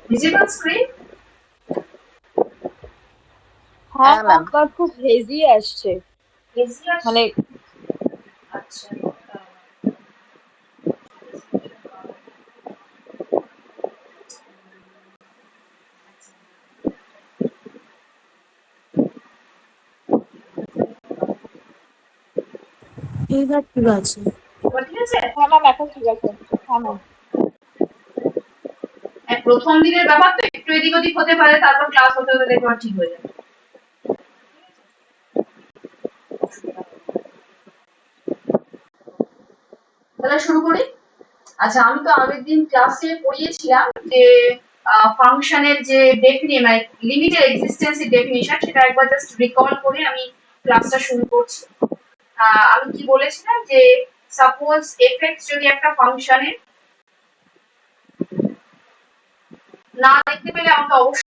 Visible screen? হ্যাঁ ma'am. But খুব hazy আসছে, হেজি আসছে? মানে আচ্ছা, এইবার ঠিক আছে। এবার ঠিক আছে? হ্যাঁ ম্যাম এখন ঠিক আছে। হ্যাঁ ম্যাম। প্রথম দিনের ব্যাপার তো একটু এদিক ওদিক হতে পারে, তারপর ক্লাস হতে হতে দেখবার ঠিক হয়ে যাবে। তাহলে শুরু করি। আচ্ছা, আমি তো আগের দিন ক্লাসে পড়িয়েছিলাম যে ফাংশনের যে মানে লিমিটের এক্সিস্টেন্সের ডেফিনিশন, সেটা একবার জাস্ট রিকল করে আমি ক্লাসটা শুরু করছি। আমি কি বলেছিলাম যে সাপোজ এফএক্স যদি একটা ফাংশনের না দেখতে পেলে আমাকে অবশ্যই,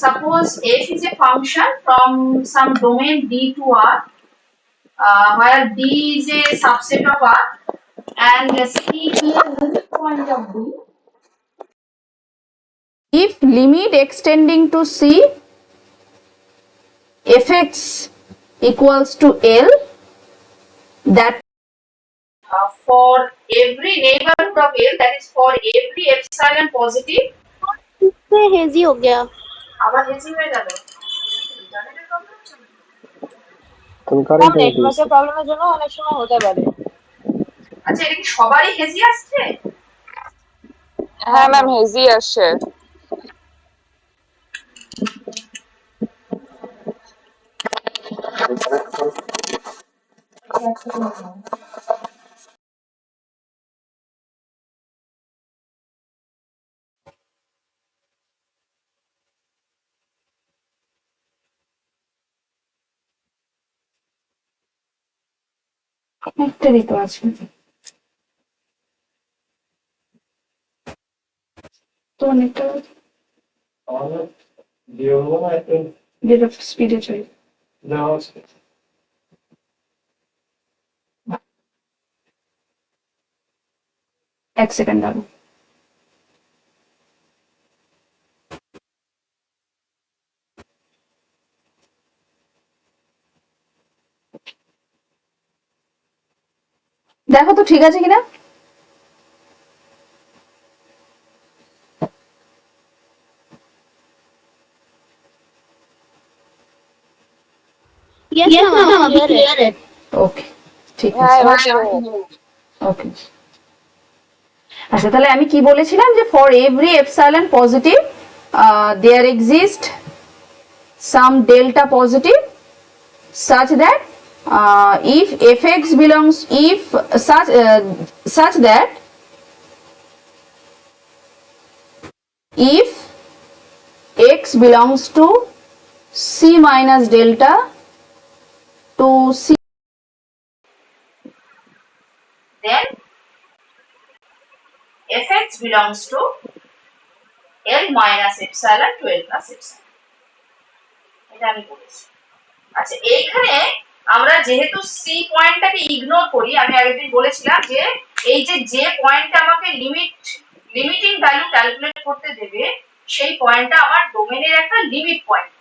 suppose f is a function from some domain D to R, where D is a subset of R and C is a limit point of D. If limit extending to C fx equals to L, that for every neighborhood of L, that is for every epsilon positive. इससे hazy हो गया। আবার hazy হয়ে গেল। Ma'am নেটওয়ার্কের প্রবলেমের জন্য অনেক সময় হতে পারে। আচ্ছা, এটা কি সবারই হেজি আসছে? হ্যাঁ ম্যাম, হেজি আসছে। একটারই তো আছে, তো অনেকটা যেটা স্পিডে চাই। এক সেকেন্ড দাঁড়াও। দেখো তো ঠিক আছে কিনা। Yes ma'am, अभी clear है। ওকে, ঠিক হ্যাঁ আছে। এবার শুরু হোক। ওকে, আচ্ছা তাহলে আমি কি বলেছিলাম যে for every epsilon positive there exist some delta positive such that if fx belongs if such that if x belongs to c minus delta to c, then fx belongs to L minus epsilon to L plus epsilon, এটা আমি বলেছি। আচ্ছা, এইখানে আমরা যেহেতু C পয়েন্টটাকে ignore করি, আমি আগের দিন বলেছিলাম যে এই যে পয়েন্টটা আমাকে লিমিটিং ভ্যালু ক্যালকুলেট করতে দেবে, সেই পয়েন্টটা আমার ডোমেনের একটা লিমিট পয়েন্ট,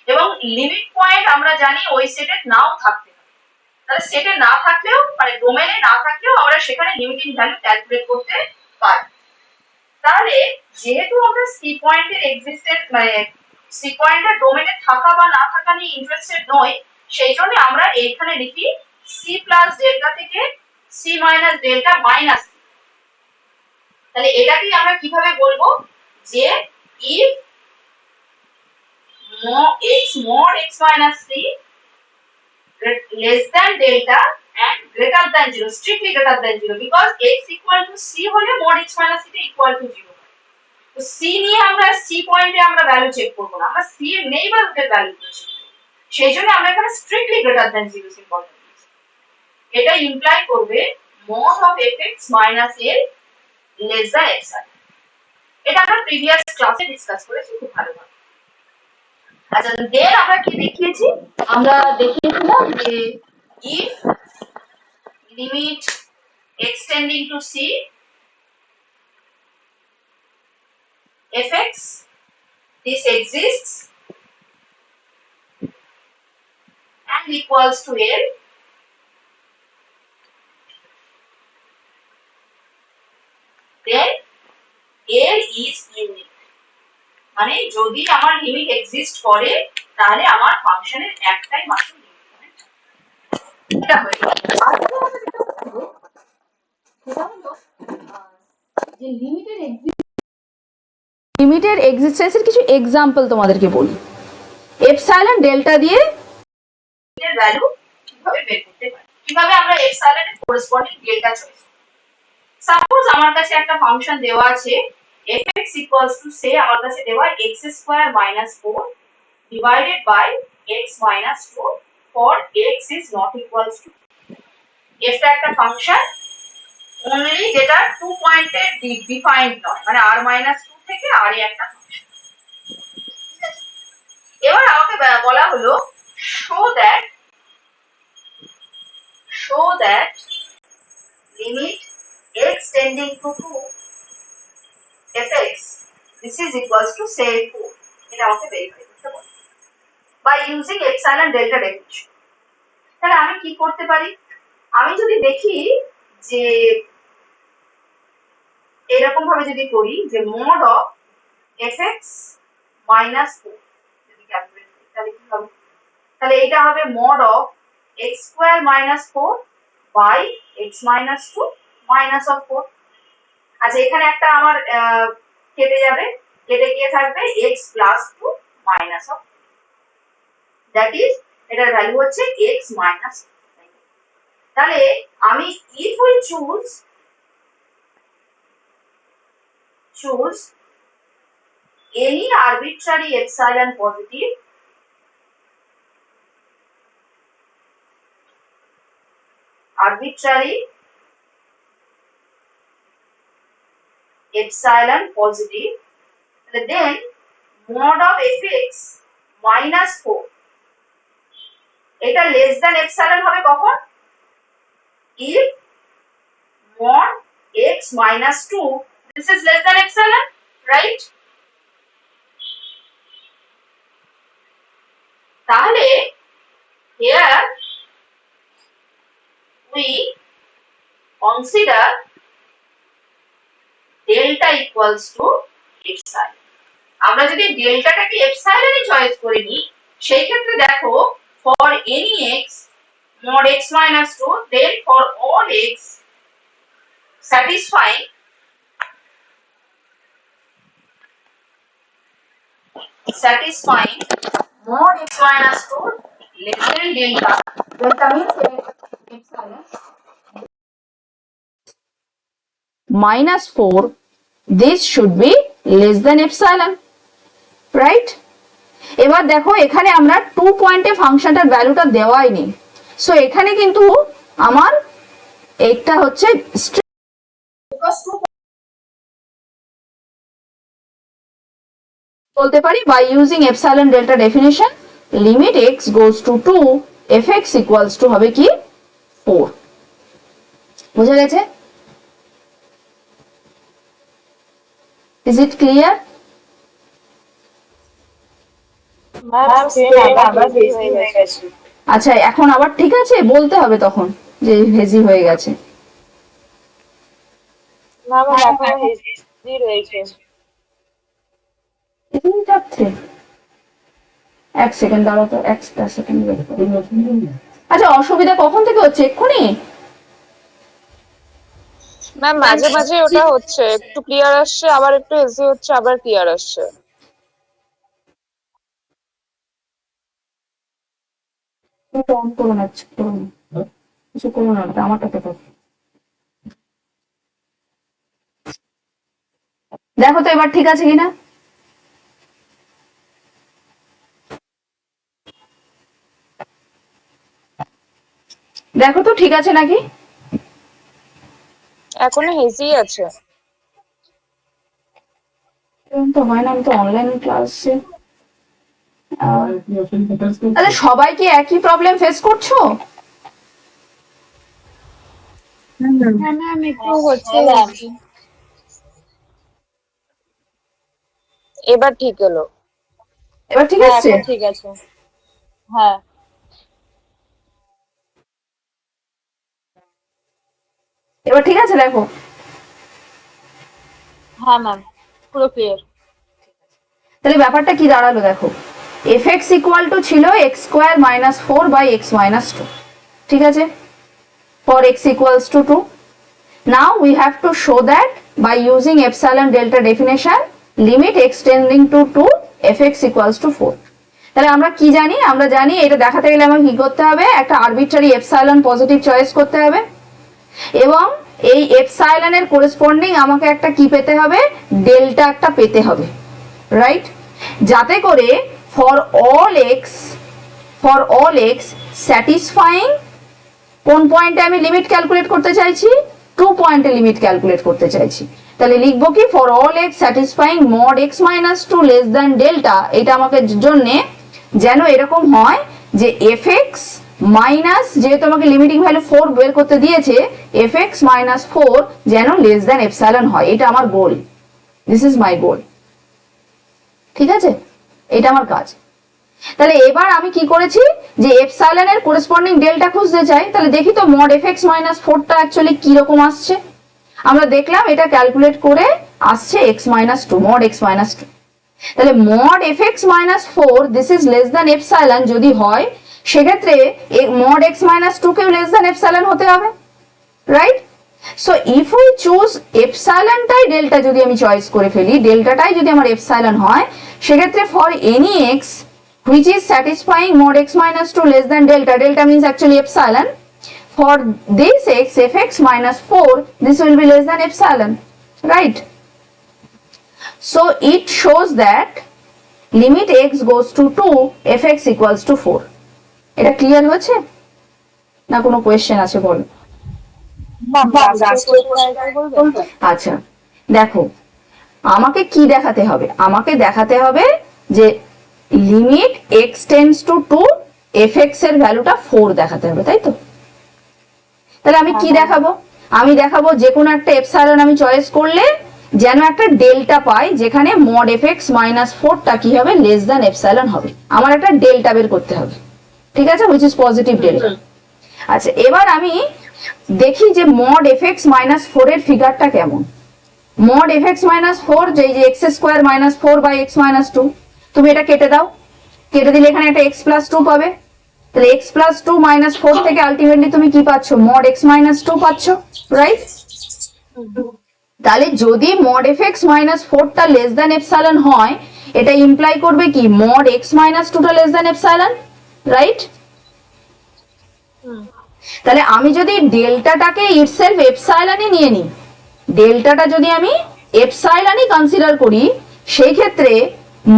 এবং লিমিট পয়েন্ট আমরা জানি ওই সেটে নাও থাকতে পারে। তাহলে সেটে না থাকলেও, মানে ডোমেনে না থাকলেও আমরা সেখানে লিমিটিং ভ্যালু ক্যালকুলেট করতে পারি। তাহলে যেহেতু আমরা সি পয়েন্টের এক্সিস্টেন্স, মানে সি পয়েন্টের ডোমেনে থাকা বা না থাকা নিয়ে ইন্টারেস্টেড নই, সেই জন্য আমরা এইখানে লিখি সি প্লাস ডেল্টা থেকে সি মাইনাস ডেল্টা মাইনাস। তাহলে এটাকেই আমরা কিভাবে বলবো যে if x mod x minus c less than delta and greater than 0, strictly greater than 0, because x equal to c হলে mod x minus c equal to 0। তো C নিয়ে আমরা সি পয়েন্টে আমরা ভ্যালু চেক করব না, আমরা সি এর নেইবারহুডের ভ্যালু চেক করব। সেই জন্য আমরা এখানে স্ট্রিক্টলি গ্রেটার দ্যান 0 সিম্বল দিয়েছি। এটা ইমপ্লাই করবে mod of fx minus l less than epsilon। এটা আমরা প্রিভিয়াস ক্লাসে ডিসকাস করেছি খুব ভালোভাবে। আচ্ছা, দেন আমরা কি দেখিয়েছি? আমরা দেখিয়েছিলাম যে if limit extending to C, fx, this exists and equals to L, then L is unique. মানে যদি আমার লিমিট এক্সিস্ট করে তাহলে আমার ফাংশনের একটাই মাত্র লিমিট পয়েন্ট। এটা হয়ে গেল। আজকে আমরা যেটা করব সেটা হলো যে লিমিটের এক্সিস্টেন্সের কিছু এক্সাম্পল তোমাদেরকে বলি। এপসাইলন ডেল্টা দিয়ে এর ভ্যালু কিভাবে বের করতে পারি, কিভাবে আমরা এপসাইলনের করেসপন্ডিং ডেল্টা চয়েস। সাপোজ আমার কাছে একটা ফাংশন দেওয়া আছে fx equals to say আমার কাছে দেওয়া x square minus 4 divided by x minus 4 for x is not equals to, এটা একটা ফাংশন only যেটা 2 পয়েন্টে ডিফাইন্ড নয়, মানে r minus 2 থেকে r এ একটা ফাংশন। এবার আমাকে বলা হলো show that limit x tending to 2 fx this is equals to say 4, এটা আমাকে ভেরিফাই করতে বলে by using epsilon delta definition। তাহলে আমি কি করতে পারি, আমি যদি দেখি যে এরকম ভাবে যদি করি যে mod of fx minus 4 যদি ক্যালকুলেট করি তাহলে কি হবে, তাহলে এটা হবে mod of x square minus 4 by x minus 2 minus of 4। আচ্ছা এখানে একটা আমার কেটে যাবে, কেটে গিয়ে থাকবে x plus 2 minus of, that is এটার ভ্যালু হচ্ছে x minus। তাহলে আমি if we choose any arbitrary epsilon positive then mod of fx minus 4 এটা less than epsilon হবে কখন, if mod x minus 2 this is less than epsilon, right? তাহলে here we consider delta equals to epsilon। আমরা যদি ডেল্টাটাকে এপসাইলনই choice করে নিই সেই ক্ষেত্রে দেখো for any x mod x minus 2 then for all x satisfying mod x minus 2 less than delta means epsilon minus 4 this should be less than epsilon, right? এবার দেখো এখানে আমরা 2 পয়েন্টে ফাংশনটার ভ্যালুটা দেওয়াই নেই, সো এখানে কিন্তু আমার একটা হচ্ছে বলতে পারি by using epsilon delta definition limit x goes to 2 fx equals to হবে কি 4। বুঝা গেছে? is it clear? আচ্ছা এখন আবার ঠিক আছে বলতে হবে তখন যে হেজি হয়ে গেছে। এক সেকেন্ড দাঁড়াও তো, একটা সেকেন্ড। আচ্ছা অসুবিধা কখন থেকে হচ্ছে, এক্ষুনি? ম্যাম মাঝে মাঝে ওটা হচ্ছে, একটু ক্লিয়ার আসছে আবার একটু হেজি হচ্ছে আবার ক্লিয়ার আসছে। অন করো না, কিছু করো না, আমারটাতে করো। দেখো তো এবার ঠিক আছে কিনা। দেখো তো ঠিক আছে নাকি, এখনো হেজি আছে। এরকম তো হয় না, আমি তো অনলাইন ক্লাসে। তাহলে সবাই কি একই প্রবলেম ফেস করছো? ম্যাম একটু হচ্ছে এবার ঠিক এলো। এবার ঠিক আছে? ঠিক আছে। হ্যাঁ এবার ঠিক আছে? দেখো হ্যাঁ ম্যাম পুরো ক্লিয়ার। তাহলে ব্যাপারটা কি দাঁড়ালো দেখো, এফ এক্স ইকুয়াল টু ছিল x square minus four by x minus two, ঠিক আছে, for x equals to two. Now we have to show that by using epsilon delta definition, limit x tending to 2 fx equals to 4. তাহলে আমরা কি জানি? আমরা জানি এটা দেখাতে গেলে আমাকে কি করতে হবে, একটা আরবিট্রারি এপসাইলন পজিটিভ চয়েস করতে হবে এবং এই এপসাইলনের করেসপন্ডিং আমাকে একটা কি পেতে হবে, ডেল্টা একটা পেতে হবে, রাইট? যাতে করে ফর অল এক্স স্যাটিসফাইং কোন পয়েন্টে আমি লিমিট ক্যালকুলেট করতে চাইছি, 2 পয়েন্টে লিমিট ক্যালকুলেট করতে চাইছি। তাহলে লিখবো কি, for all x satisfying mod x minus two less than delta. এটা আমাকে জন্য যেন এরকম হয় যে এফ এক্স মাইনাস, যেহেতু আমাকে লিমিটিং ভ্যালু 4 বের করতে দিয়েছে, এফ এক্স মাইনাস 4 যেন লেস দ্যান এপসাইলন হয়। এটা আমার গোল, দিস ইজ মাই গোল, ঠিক আছে? এটা আমার কাজ। তাহলে এবার আমি কি করেছি, যে এপসাইলনের করেসপন্ডিং ডেল্টা খুঁজতে চাই। তাহলে দেখি তো মড এফ এক্স মাইনাস 4টা অ্যাকচুয়ালি কি রকম আসছে। আমরা দেখলাম এটা ক্যালকুলেট করে আসছে x minus two, mod x minus two. তাহলে mod f x minus 4 this is less than epsilon যদি হয়, সেক্ষেত্রে মড এক্স মাইনাস টু কেও লেস দ্যান এপসাইলন হতে হবে, right? So if we choose এপসাইলনটাই ডেল্টা যদি আমি চয়েস করে ফেলি, ডেল্টাটাই যদি আমার এপসাইলন হয়, সেক্ষেত্রে for any x which is satisfying mod x minus 2 less than delta, delta means actually epsilon, for this x fx minus 4 this will be less than epsilon, right? So it shows that limit x goes to 2 fx equals to 4. এটা clear হয়েছে না? কোনো question আছে বলো? আচ্ছা দেখো, আমাকে কি দেখাতে হবে, আমাকে দেখাতে হবে যে limit x tends to 2 fx এর ভ্যালুটা 4 দেখাতে হবে, তাই তো? তাহলে আমি কি দেখাবো, আমি দেখাবো যে কোনো একটা এপসাইলন আমি চয়েস করলে যেন একটা ডেল্টা পাই, যেখানে মড fx মাইনাস 4টা কি হবে, লেস দ্যান এপসাইলন হবে। আমার একটা ডেল্টা বের করতে হবে, ঠিক আছে, হুইচ ইজ পজিটিভ ডেল্টা। আচ্ছা এবার আমি দেখি যে মড fx মাইনাস 4 এর ফিগারটা কেমন। মড fx মাইনাস 4 যে x square minus 4 by x minus 2, তুমি এটা কেটে দাও, কেটে দিলে এখানে একটা x প্লাস 2 পাবে। তাহলে x প্লাস 2 মাইনাস 4 থেকে আলটিমেটলি তুমি কি পাচ্ছ, মড x মাইনাস 2 পাচ্ছ, রাইট? তাহলে যদি মড fx মাইনাস 4টা লেস দ্যান এপসাইলন হয়, এটা ইমপ্লাই করবে কি, মড x মাইনাস 2টা লেস দ্যান এপসাইলন, রাইট? তাহলে আমি যদি ডেল্টাটাকে ইটসেলফ এপসাইলনই নিয়ে নিই, ডেল্টাটা যদি আমি এপসাইলনই কনসিডার করি, সেই ক্ষেত্রে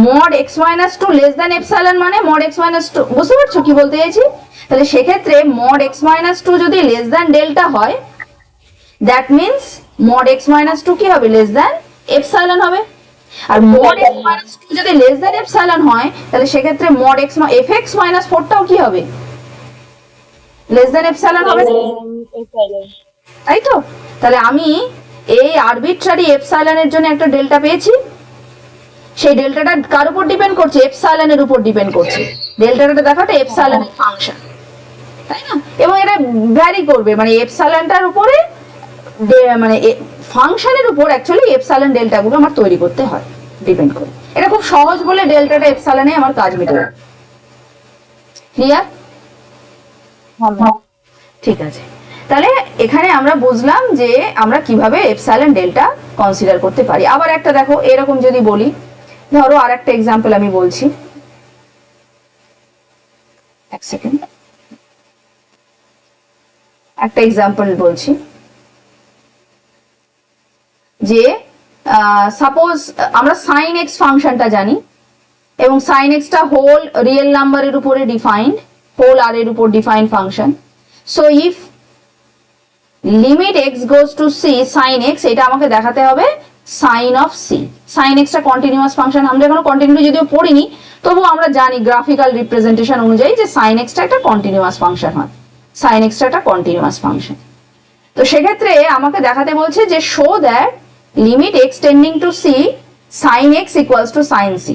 mod x minus two less than epsilon মানে মড এক্স মাইনাস টু, বুঝতে পারছো কি বলতে চাইছি? তাহলে সেক্ষেত্রে মড এক্স মাইনাস টু যদি লেস দ্যান ডেল্টা হয়, that means mod x minus two কি হবে, লেস দ্যান এপসাইলন হবে। আর মড এক্স মাইনাস টু যদি লেস দ্যান এপসাইলন হয়, তাহলে সেক্ষেত্রে mod x f x minus 4টাও কি হবে, লেস দ্যান এপসাইলন হবে, তাই তো? তাহলে আমি এই আরবিট্রারি এপসাইলনের জন্য একটা ডেল্টা পেয়েছি। সেই ডেল্টাটা কার উপর ডিপেন্ড করছে, এপসাইলনের উপর ডিপেন্ড করছে। ডেল্টাটা দেখাটা এপসাইলনের ফাংশন, তাই না? এবং এটা ভ্যারি করবে, মানে এপসাইলনটার উপরে মানে ফাংশনের উপর অ্যাকচুয়ালি এপসাইলন ডেল্টাগুলো আমার তৈরি করতে হয়, ডিপেন্ড করে। এটা খুব সহজ বলে ডেল্টাটা এপসাইলনে আমার কাজ মিটে যাবে। ক্লিয়ার? ঠিক আছে, তাহলে এখানে আমরা বুঝলাম যে আমরা কিভাবে এপসাইলন ডেল্টা কনসিডার করতে পারি। আবার একটা দেখো, এরকম যদি বলি, ধরো আর একটা এক্সাম্পল আমি বলছি, এক সেকেন্ড, একটা এক্সাম্পল বলছি যে সাপোজ আমরা সাইন এক্স ফাংশনটা জানি এবং সাইন এক্সটা হোল রিয়েল নাম্বারের উপরে ডিফাইন্ড, হোল আর এর উপর defined function. So if limit x goes to c sine x, এটা আমাকে দেখাতে হবে সাইন অফ সি। সাইন এক্সটা কন্টিনিউয়াস ফাংশন, আমরা এখনো কন্টিনিউ যদিও পড়িনি, তবু আমরা জানি গ্রাফিক্যাল রিপ্রেজেন্টেশন অনুযায়ী যে সাইন এক্সটা একটা কন্টিনিউয়াস ফাংশন হয়, সাইন এক্সটা একটা কন্টিনিউয়াস ফাংশন। তো সেক্ষেত্রে আমাকে দেখাতে বলছে যে show that limit x tending to c sine x equals to sine c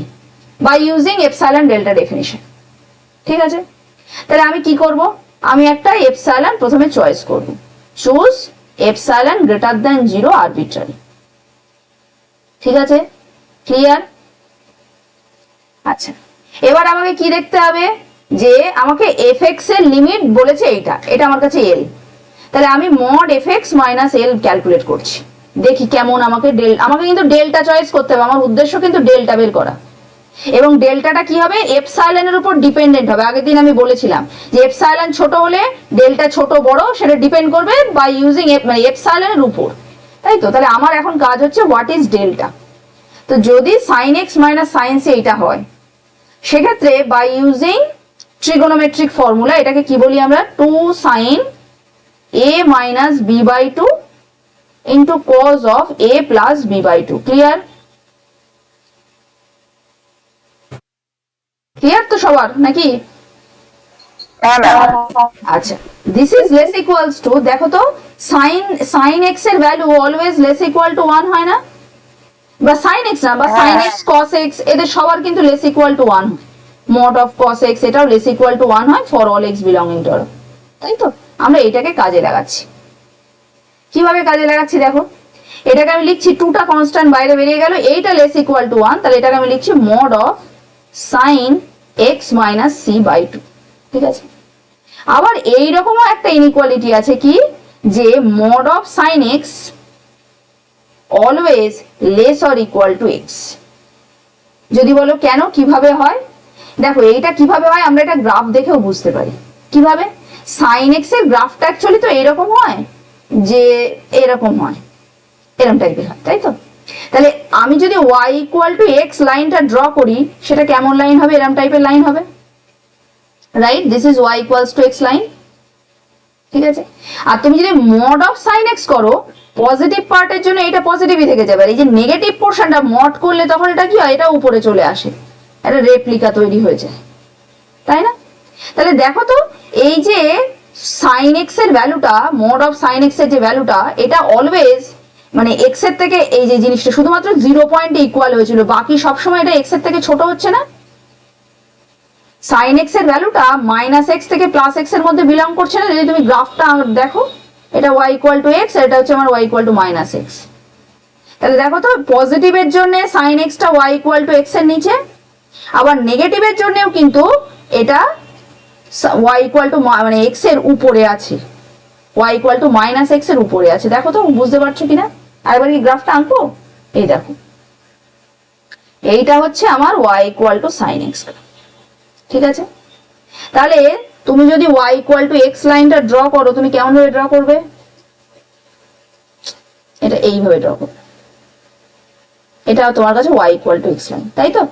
by using epsilon delta definition. ঠিক আছে, তাহলে আমি কি করব, আমি একটা এপসাইলন প্রথমে চয়েস করব, choose epsilon greater than 0 arbitrary. ঠিক আছে, ক্লিয়ার? আচ্ছা, এবার আমাকে কি দেখতে হবে, যে আমাকে এফ এক্স এর লিমিট বলেছে এটা আমার কাছে এল, তাহলে আমি mod f x minus L calculate করছি, দেখি কেমন আমাকে কিন্তু ডেল্টা চয়েস করতে হবে, আমার উদ্দেশ্য কিন্তু ডেল্টা বের করা, এবং ডেল্টাটা কি হবে, এপসাইলনের উপর ডিপেন্ডেন্ট হবে। আগের দিন আমি বলেছিলাম যে এপসাইলন ছোট হলে ডেল্টা ছোট বড় সেটা ডিপেন্ড করবে বাই ইউজিং মানে এপসাইলনের উপর, তাই তো? তাহলে আমার এখন কাজ হচ্ছে হোয়াট ইজ ডেল্টা। তো যদি sine x minus sine c এটা হয়, সেক্ষেত্রে বাই ইউজিং ট্রিগোনোমেট্রিক ফর্মুলা এটাকে কি বলি আমরা, 2 sine a minus b by 2 into cos of a plus b by 2। Clear? Clear তো সবার নাকি? হ্যাঁ ম্যাম। আচ্ছা, this is less equals to, দেখো তো সাইন এক্স এর value always less equal to 1 হয় না, বা সাইন এক্স না, বা সাইন এক্স কস এক্স এদের সবার কিন্তু লেস ইকুয়াল টু 1 হয়। মড অফ কস এক্স এটাও লেস ইকুয়াল টু 1 হয় ফর অল এক্স বিলংইং টু, তাই তো? আমরা এটাকে কাজে লাগাচ্ছি। কিভাবে কাজে লাগাচ্ছি দেখো, এটাকে আমি লিখছি 2টা কনস্ট্যান্ট বাইরে বেরিয়ে গেল, এইটা লেস ইকুয়াল টু 1, তাহলে এটাকে আমি লিখছি mod of sine x minus c by 2। ঠিক আছে, আবার এইরকমও একটা ইনইকুয়ালিটি আছে কি, যে mod of sine x always less or equal to x. যদি বলো কেন, কিভাবে হয়, দেখো এইটা কিভাবে হয় আমরা এটা গ্রাফ দেখেও বুঝতে পারি। কিভাবে, সাইন এক্স এর গ্রাফটা অ্যাকচুয়ালি তো এরকম হয়, যে এরকম হয়, এরকম টাইপের হয়, তাই তো? তাহলে আমি যদি y ইকুয়াল টু এক্স লাইনটা ড্র করি, সেটা কেমন লাইন হবে, এরকম টাইপের লাইন হবে, right? This is y equals to x line. ঠিক আছে, আর তুমি যদি মড অফ সাইন এক্স করো, পজিটিভ পার্টের জন্য এটা পজিটিভই থেকে যাবে, আর এই যে নেগেটিভ পোর্শনটা মড করলে তখন এটা কি হয়, এটা উপরে চলে আসে, একটা রেপ্লিকা তৈরি হয়ে যায়, তাই না? তাহলে দেখো তো, এই যে সাইন এক্স এর ভ্যালুটা, মড অফ সাইন এক্স এর যে ভ্যালুটা, এটা অলওয়েজ মানে এক্স এর থেকে, এই যে জিনিসটা শুধুমাত্র 0 পয়েন্টে ইকুয়াল হয়েছিল, বাকি সবসময় এটা এক্স এর থেকে ছোট হচ্ছে না। সাইন এক্স এর ভ্যালুটা মাইনাস এক্স থেকে প্লাস এক্স এর মধ্যে বিলং করছে না। যদি তুমি গ্রাফটা দেখো, এটা y ইকুয়াল টু এক্স, এটা হচ্ছে আমার y equal to minus x. তাহলে দেখো তো, পজিটিভের জন্য সাইন এক্সটা y ইকুয়াল টু এক্স এর নিচে, আবার নেগেটিভের জন্যও কিন্তু এটা y ইকুয়াল টু মানে এক্স এর উপরে আছে, y equal to minus x এর উপরে আছে। দেখো তো, বুঝতে পারছো কিনা? আরেকবার কি গ্রাফটা আঁকবো, এই দেখো, এইটা হচ্ছে আমার y equal to sine x. ঠিক আছে, তাহলে তুমি যদি y ইকুয়াল টু এক্স লাইনটা ড্র করো, তুমি কেমন ভাবে ড্র করবে, এটা এইভাবে ড্র করবে, এটা তোমার কাছে y equal to x line, তাই তো?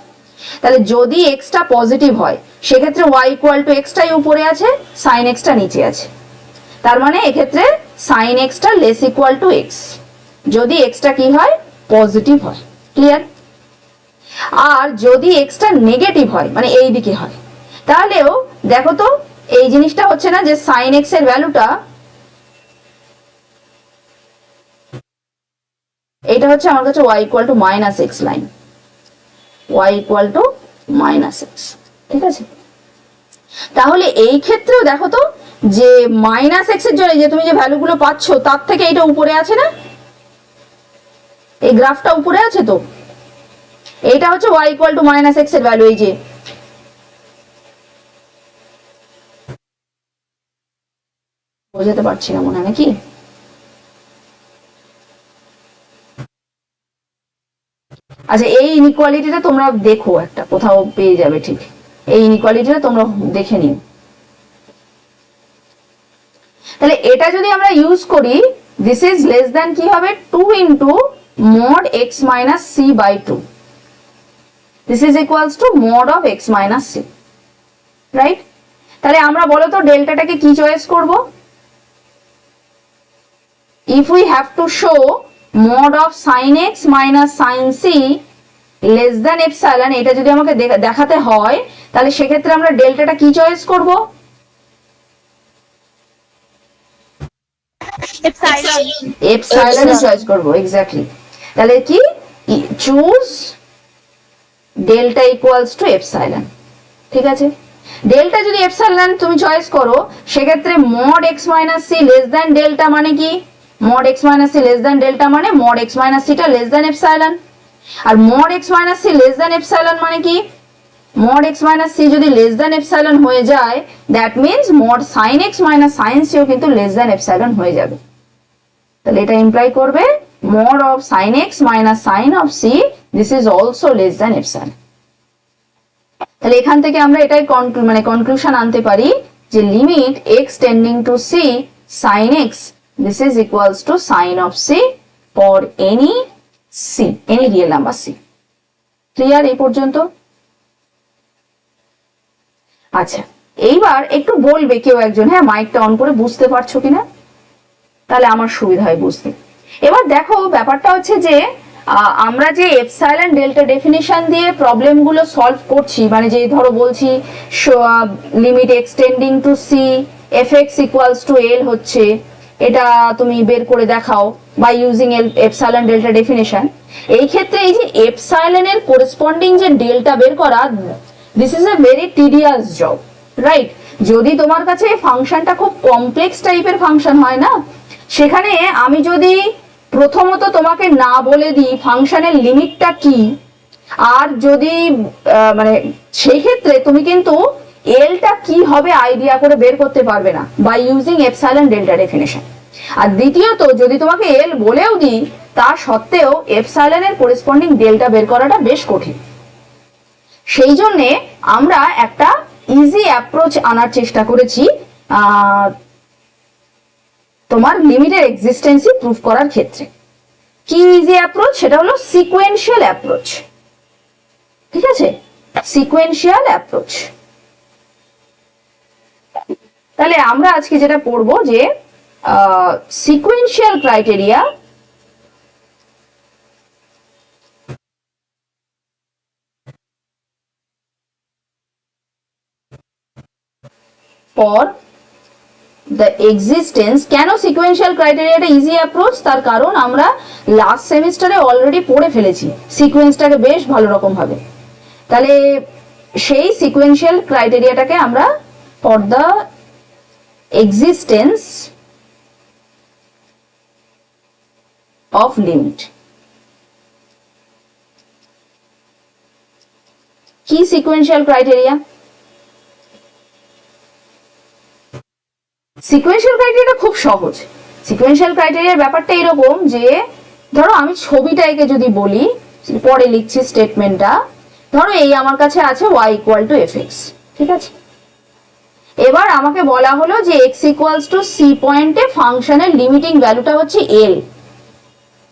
তাহলে যদি এক্সটা পজিটিভ হয়, সেক্ষেত্রে y ইকুয়াল টু এক্সটাই উপরে আছে, সাইন এক্সটা নিচে আছে, তার মানে এক্ষেত্রে সাইন এক্সটা লেস ইকুয়াল টু এক্স, যদি এক্সটা কি হয়, পজিটিভ হয়। ক্লিয়ার? আর যদি এক্সটা নেগেটিভ হয়, মানে এই দিকে হয়, তাহলেও দেখো তো, এই জিনিসটা হচ্ছে না যে সাইন এক্স এর ভ্যালুটা, এটা হচ্ছে আমার কাছে y equal to minus x line, y equal to minus x. ঠিক আছে, তাহলে এই ক্ষেত্রেও দেখো তো, যে মাইনাস এক্স এর জন্য যে তুমি যে ভ্যালুগুলো পাচ্ছ, তার থেকে এটা উপরে আছে না, এই গ্রাফটা উপরে আছে, তো এইটা হচ্ছে y equal to minus x এর ভ্যালু। এই যে বোঝাতে পারছি না মনে হয় নাকি? আচ্ছা, এই ইনইকুয়ালিটিটা তোমরা দেখো, একটা কোথাও পেয়ে যাবে, ঠিক এই ইনইকুয়ালিটিটা তোমরা দেখে নিও। তাহলে এটা যদি আমরা ইউজ করি, দিস ইজ লেস দ্যান কি হবে, 2 into mod x minus c by 2, this is equals to mod of x minus c, right? তাহলে আমরা বলো তো ডেল্টাটাকে কি চয়েস করব? If we have to show mod of sin x minus sin c less than epsilon, এটা যদি আমাকে দেখাতে হয়, তাহলে সেক্ষেত্রে আমরা ডেল্টাটা কি চয়েস করব? এপসাইলন চয়েস করব এক্স্যাক্টলি। তাহলে কি choose delta equals to epsilon, ঠিক আছে। ডেল্টা যদি এপসাইলন তুমি চয়েস করো সেক্ষেত্রে mod x minus c less than delta মানে কি, mod x minus c less than delta মানে মড এক্স মাইনাস সিটা লেস দ্যান এপসাইলন। আর mod x minus c less than epsilon মানে কি, মড এক্স মাইনাস সি যদি less than epsilon হয়ে যায় that means mod sine x minus sine সিও কিন্তু লেস দ্যান এপসাইলন হয়ে যাবে। তাহলে এটা ইমপ্লাই করবে mod of sin x minus sin of c this is also less than epsilon। তাহলে এখান থেকে আমরা এটাই কনক্লুশন আনতে পারি যে limit x tending to c sin x this is equals to sin of c for any c, any real number c। Clear এই পর্যন্ত? আচ্ছা এইবার একটু বলবে কেউ একজন, হ্যাঁ মাইকটা অন করে, বুঝতে পারছো কিনা, তাহলে আমার সুবিধা হয় বুঝতে। এবার দেখো ব্যাপারটা হচ্ছে যে আমরা যে এপসাইলন ডেল্টা ডেফিনিশন দিয়ে প্রবলেম গুলো সলভ করছি, মানে যে ধরো বলছি limit extending to c f x equals to l হচ্ছে, এটা তুমি বের করে দেখাও by using epsilon delta definition. এই ক্ষেত্রে এই যে এপসাইলনের করেসপন্ডিং যে ডেল্টা বের করা, this is a very tedious job, right. যদি তোমার কাছে ফাংশনটা খুব কমপ্লেক্স টাইপের ফাংশন হয় না, সেখানে আমি যদি প্রথমত তোমাকে না বলে দিই ফাংশনের লিমিটটা কি, আর যদি মানে সেই ক্ষেত্রে তুমি কিন্তু এলটা কি হবে আইডিয়া করে বের করতে পারবে না by using epsilon delta definition. আর দ্বিতীয়ত যদি তোমাকে এল বলেও দিই তা সত্ত্বেও এপসাইলনের করেসপন্ডিং ডেল্টা বের করাটা বেশ কঠিন। সেই জন্যে আমরা একটা ইজি অ্যাপ্রোচ আনার চেষ্টা করেছি তোমার লিমিটের এক্সিস্টেন্সি প্রুফ করার ক্ষেত্রে। কি ইজি অ্যাপ্রোচ? সেটা হলো সিকোয়েন্সিয়াল অ্যাপ্রোচ, ঠিক আছে, সিকোয়েন্সিয়াল অ্যাপ্রোচ। তাহলে আমরা আজকে যেটা পড়বো যে sequential criteria for the existence। কেন সিকোয়েন্সিয়াল ক্রাইটেরিয়াটা ইজি অ্যাপ্রোচ? তার কারণ আমরা লাস্ট সেমিস্টারে অলরেডি পড়ে ফেলেছি সিকোয়েন্সটাকে বেশ ভালো রকম ভাবে। তাহলে সেই সিকোয়েন্সিয়াল ক্রাইটেরিয়াটাকে আমরা for the existence of limit, কি সিকোয়েন্সিয়াল ক্রাইটেরিয়া? সিকোয়েন্সিয়াল ক্রাইটেরিয়াটা খুব সহজ। সিকোয়েন্সিয়াল ক্রাইটেরিয়ার ব্যাপারটা এরকম যে ধরো আমি ছবিটাকে যদি বলি, পরে লিখছি স্টেটমেন্টটা, ধরো এই আমার কাছে আছে y equal two F x, ঠিক আছে। এবার আমাকে বলা হলো যে x ইকুয়ালস টু সি পয়েন্টে ফাংশনের লিমিটিং ভ্যালুটা হচ্ছে এল,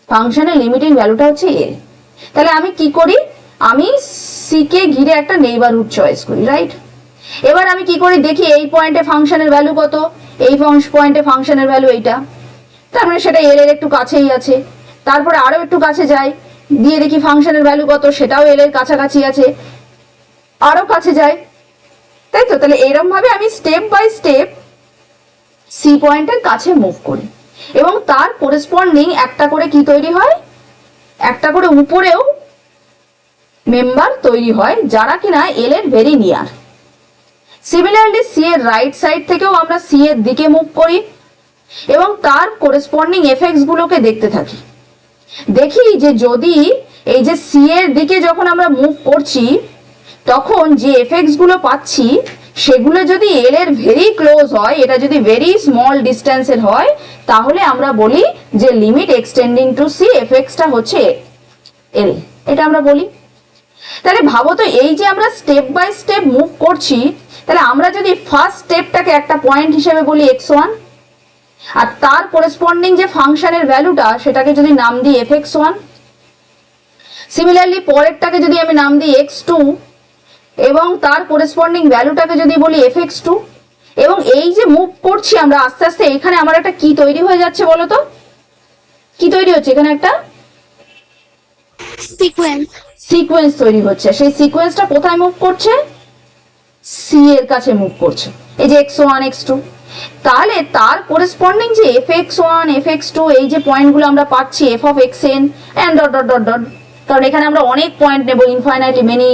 ফাংশনের লিমিটিং ভ্যালুটা হচ্ছে এল। তাহলে আমি কি করি, আমি সি কে ঘিরে একটা নেইবারহুড চয়েস করি, রাইট। এবার আমি কি করি দেখি এই পয়েন্টে ফাংশনের ভ্যালু কত, এই পয়েন্টে ফাংশনের ভ্যালু এইটা, তার মানে সেটা এল এর একটু কাছেই আছে। তারপরে আরো একটু কাছে যাই, দিয়ে দেখি ফাংশনের ভ্যালু কত, সেটাও এল এর কাছাকাছি আছে, আরো কাছে যাই, তাই তো। তাহলে এরকম ভাবে আমি স্টেপ বাই স্টেপ সি পয়েন্টের কাছে মুভ করি এবং তার করেসপন্ডিং একটা করে কি তৈরি হয়, একটা করে উপরেও মেম্বার তৈরি হয় যারা কিনা এল এর ভেরি নিয়ার। সিমিলারলি সি এর রাইট সাইড থেকেও আমরা সি এর দিকে মুভ করি এবং তার করেসপন্ডিং এফেক্টস গুলোকে দেখতে থাকি। দেখি যে যদি এই যে সি এর দিকে যখন আমরা মুভ করছি তখন যে এফেক্টস গুলো পাচ্ছি সেগুলো যদি এল এর ভেরি ক্লোজ হয়, এটা যদি ভেরি স্মল ডিস্টেন্সের হয়, তাহলে আমরা বলি যে লিমিট এক্সটেন্ডিং টু সি এফেক্টসটা হচ্ছে এল, এটা আমরা বলি। তাহলে ভাবো তো এই যে আমরা স্টেপ বাই স্টেপ মুভ করছি, তাহলে আমরা যদি ফার্স্ট স্টেপটাকে একটা পয়েন্ট হিসেবে বলি x1 আর তার করেসপন্ডিং যে ফাংশনের ভ্যালুটা সেটাকে যদি নাম দিই fx1, সিমিলারলি পরেরটাকে যদি আমি নাম দিই x2 এবং তার করেসপন্ডিং ভ্যালুটাকে যদি বলি fx2, এবং এই যে মুভ করছি আমরা আস্তে আস্তে, এখানে আমার একটা কি তৈরি হয়ে যাচ্ছে বলো তো, কি তৈরি হচ্ছে এখানে? একটা সিকোয়েন্স তৈরি হচ্ছে। সেই সিকোয়েন্সটা কোথায় মুভ করছে? সি এর কাছে মুভ করছে, এই যে x1 x2। তাহলে তার করেসপন্ডিং যে fx1 fx2 এই যে পয়েন্টগুলো আমরা পাচ্ছি f of xn and dot dot dot dot, কারণ এখানে আমরা অনেক পয়েন্ট নেব, ইনফাইনাইটলি মেনি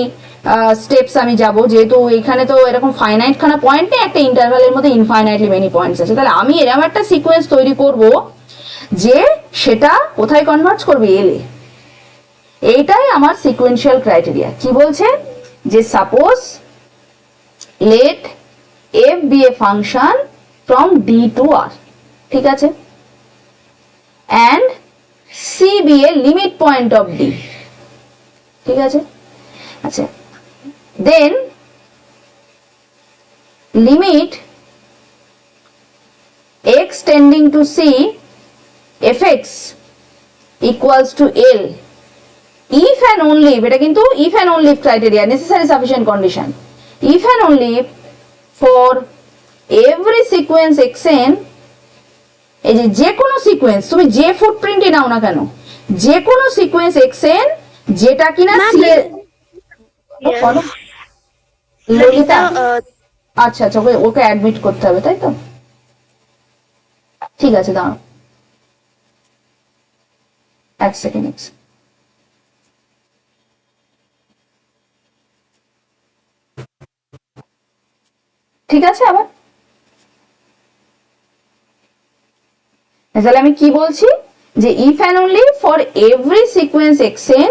স্টেপস আমি যাব, যেহেতু এখানে তো এরকম ফাইনাইট খানা পয়েন্ট নেই, একটা ইন্টারভ্যালের মধ্যে ইনফাইনাইটলি মেনি পয়েন্টস আছে। তাহলে আমি এরকম একটা সিকোয়েন্স তৈরি করব যে সেটা কোথায় কনভার্জ করবে, এল এ। এইটাই আমার সিকোয়েন্সিয়াল ক্রাইটেরিয়া। কি বলছে যে suppose let f be a function from d to r, ঠিক আছে, and c be a limit point of d, ঠিক আছে। আচ্ছা, then limit x tending to c fx equals to l if and only if, এটা কিন্তু if and only if criteria, necessary sufficient condition, if and only if for every sequence xn, এই যে কোনো sequence তুমি যে ফুটপ্রিন্টই নাও না কেন, যে কোনো সিকোয়েন্স xn যেটা কিনা c এর ললিতা, আচ্ছা আচ্ছা ওকে অ্যাডমিট করতে হবে তাই তো, ঠিক আছে দাঁড়াও এক সেকেন্ড। ঠিক আছে, আবার তাহলে আমি কি বলছি যে if and only for every sequence xn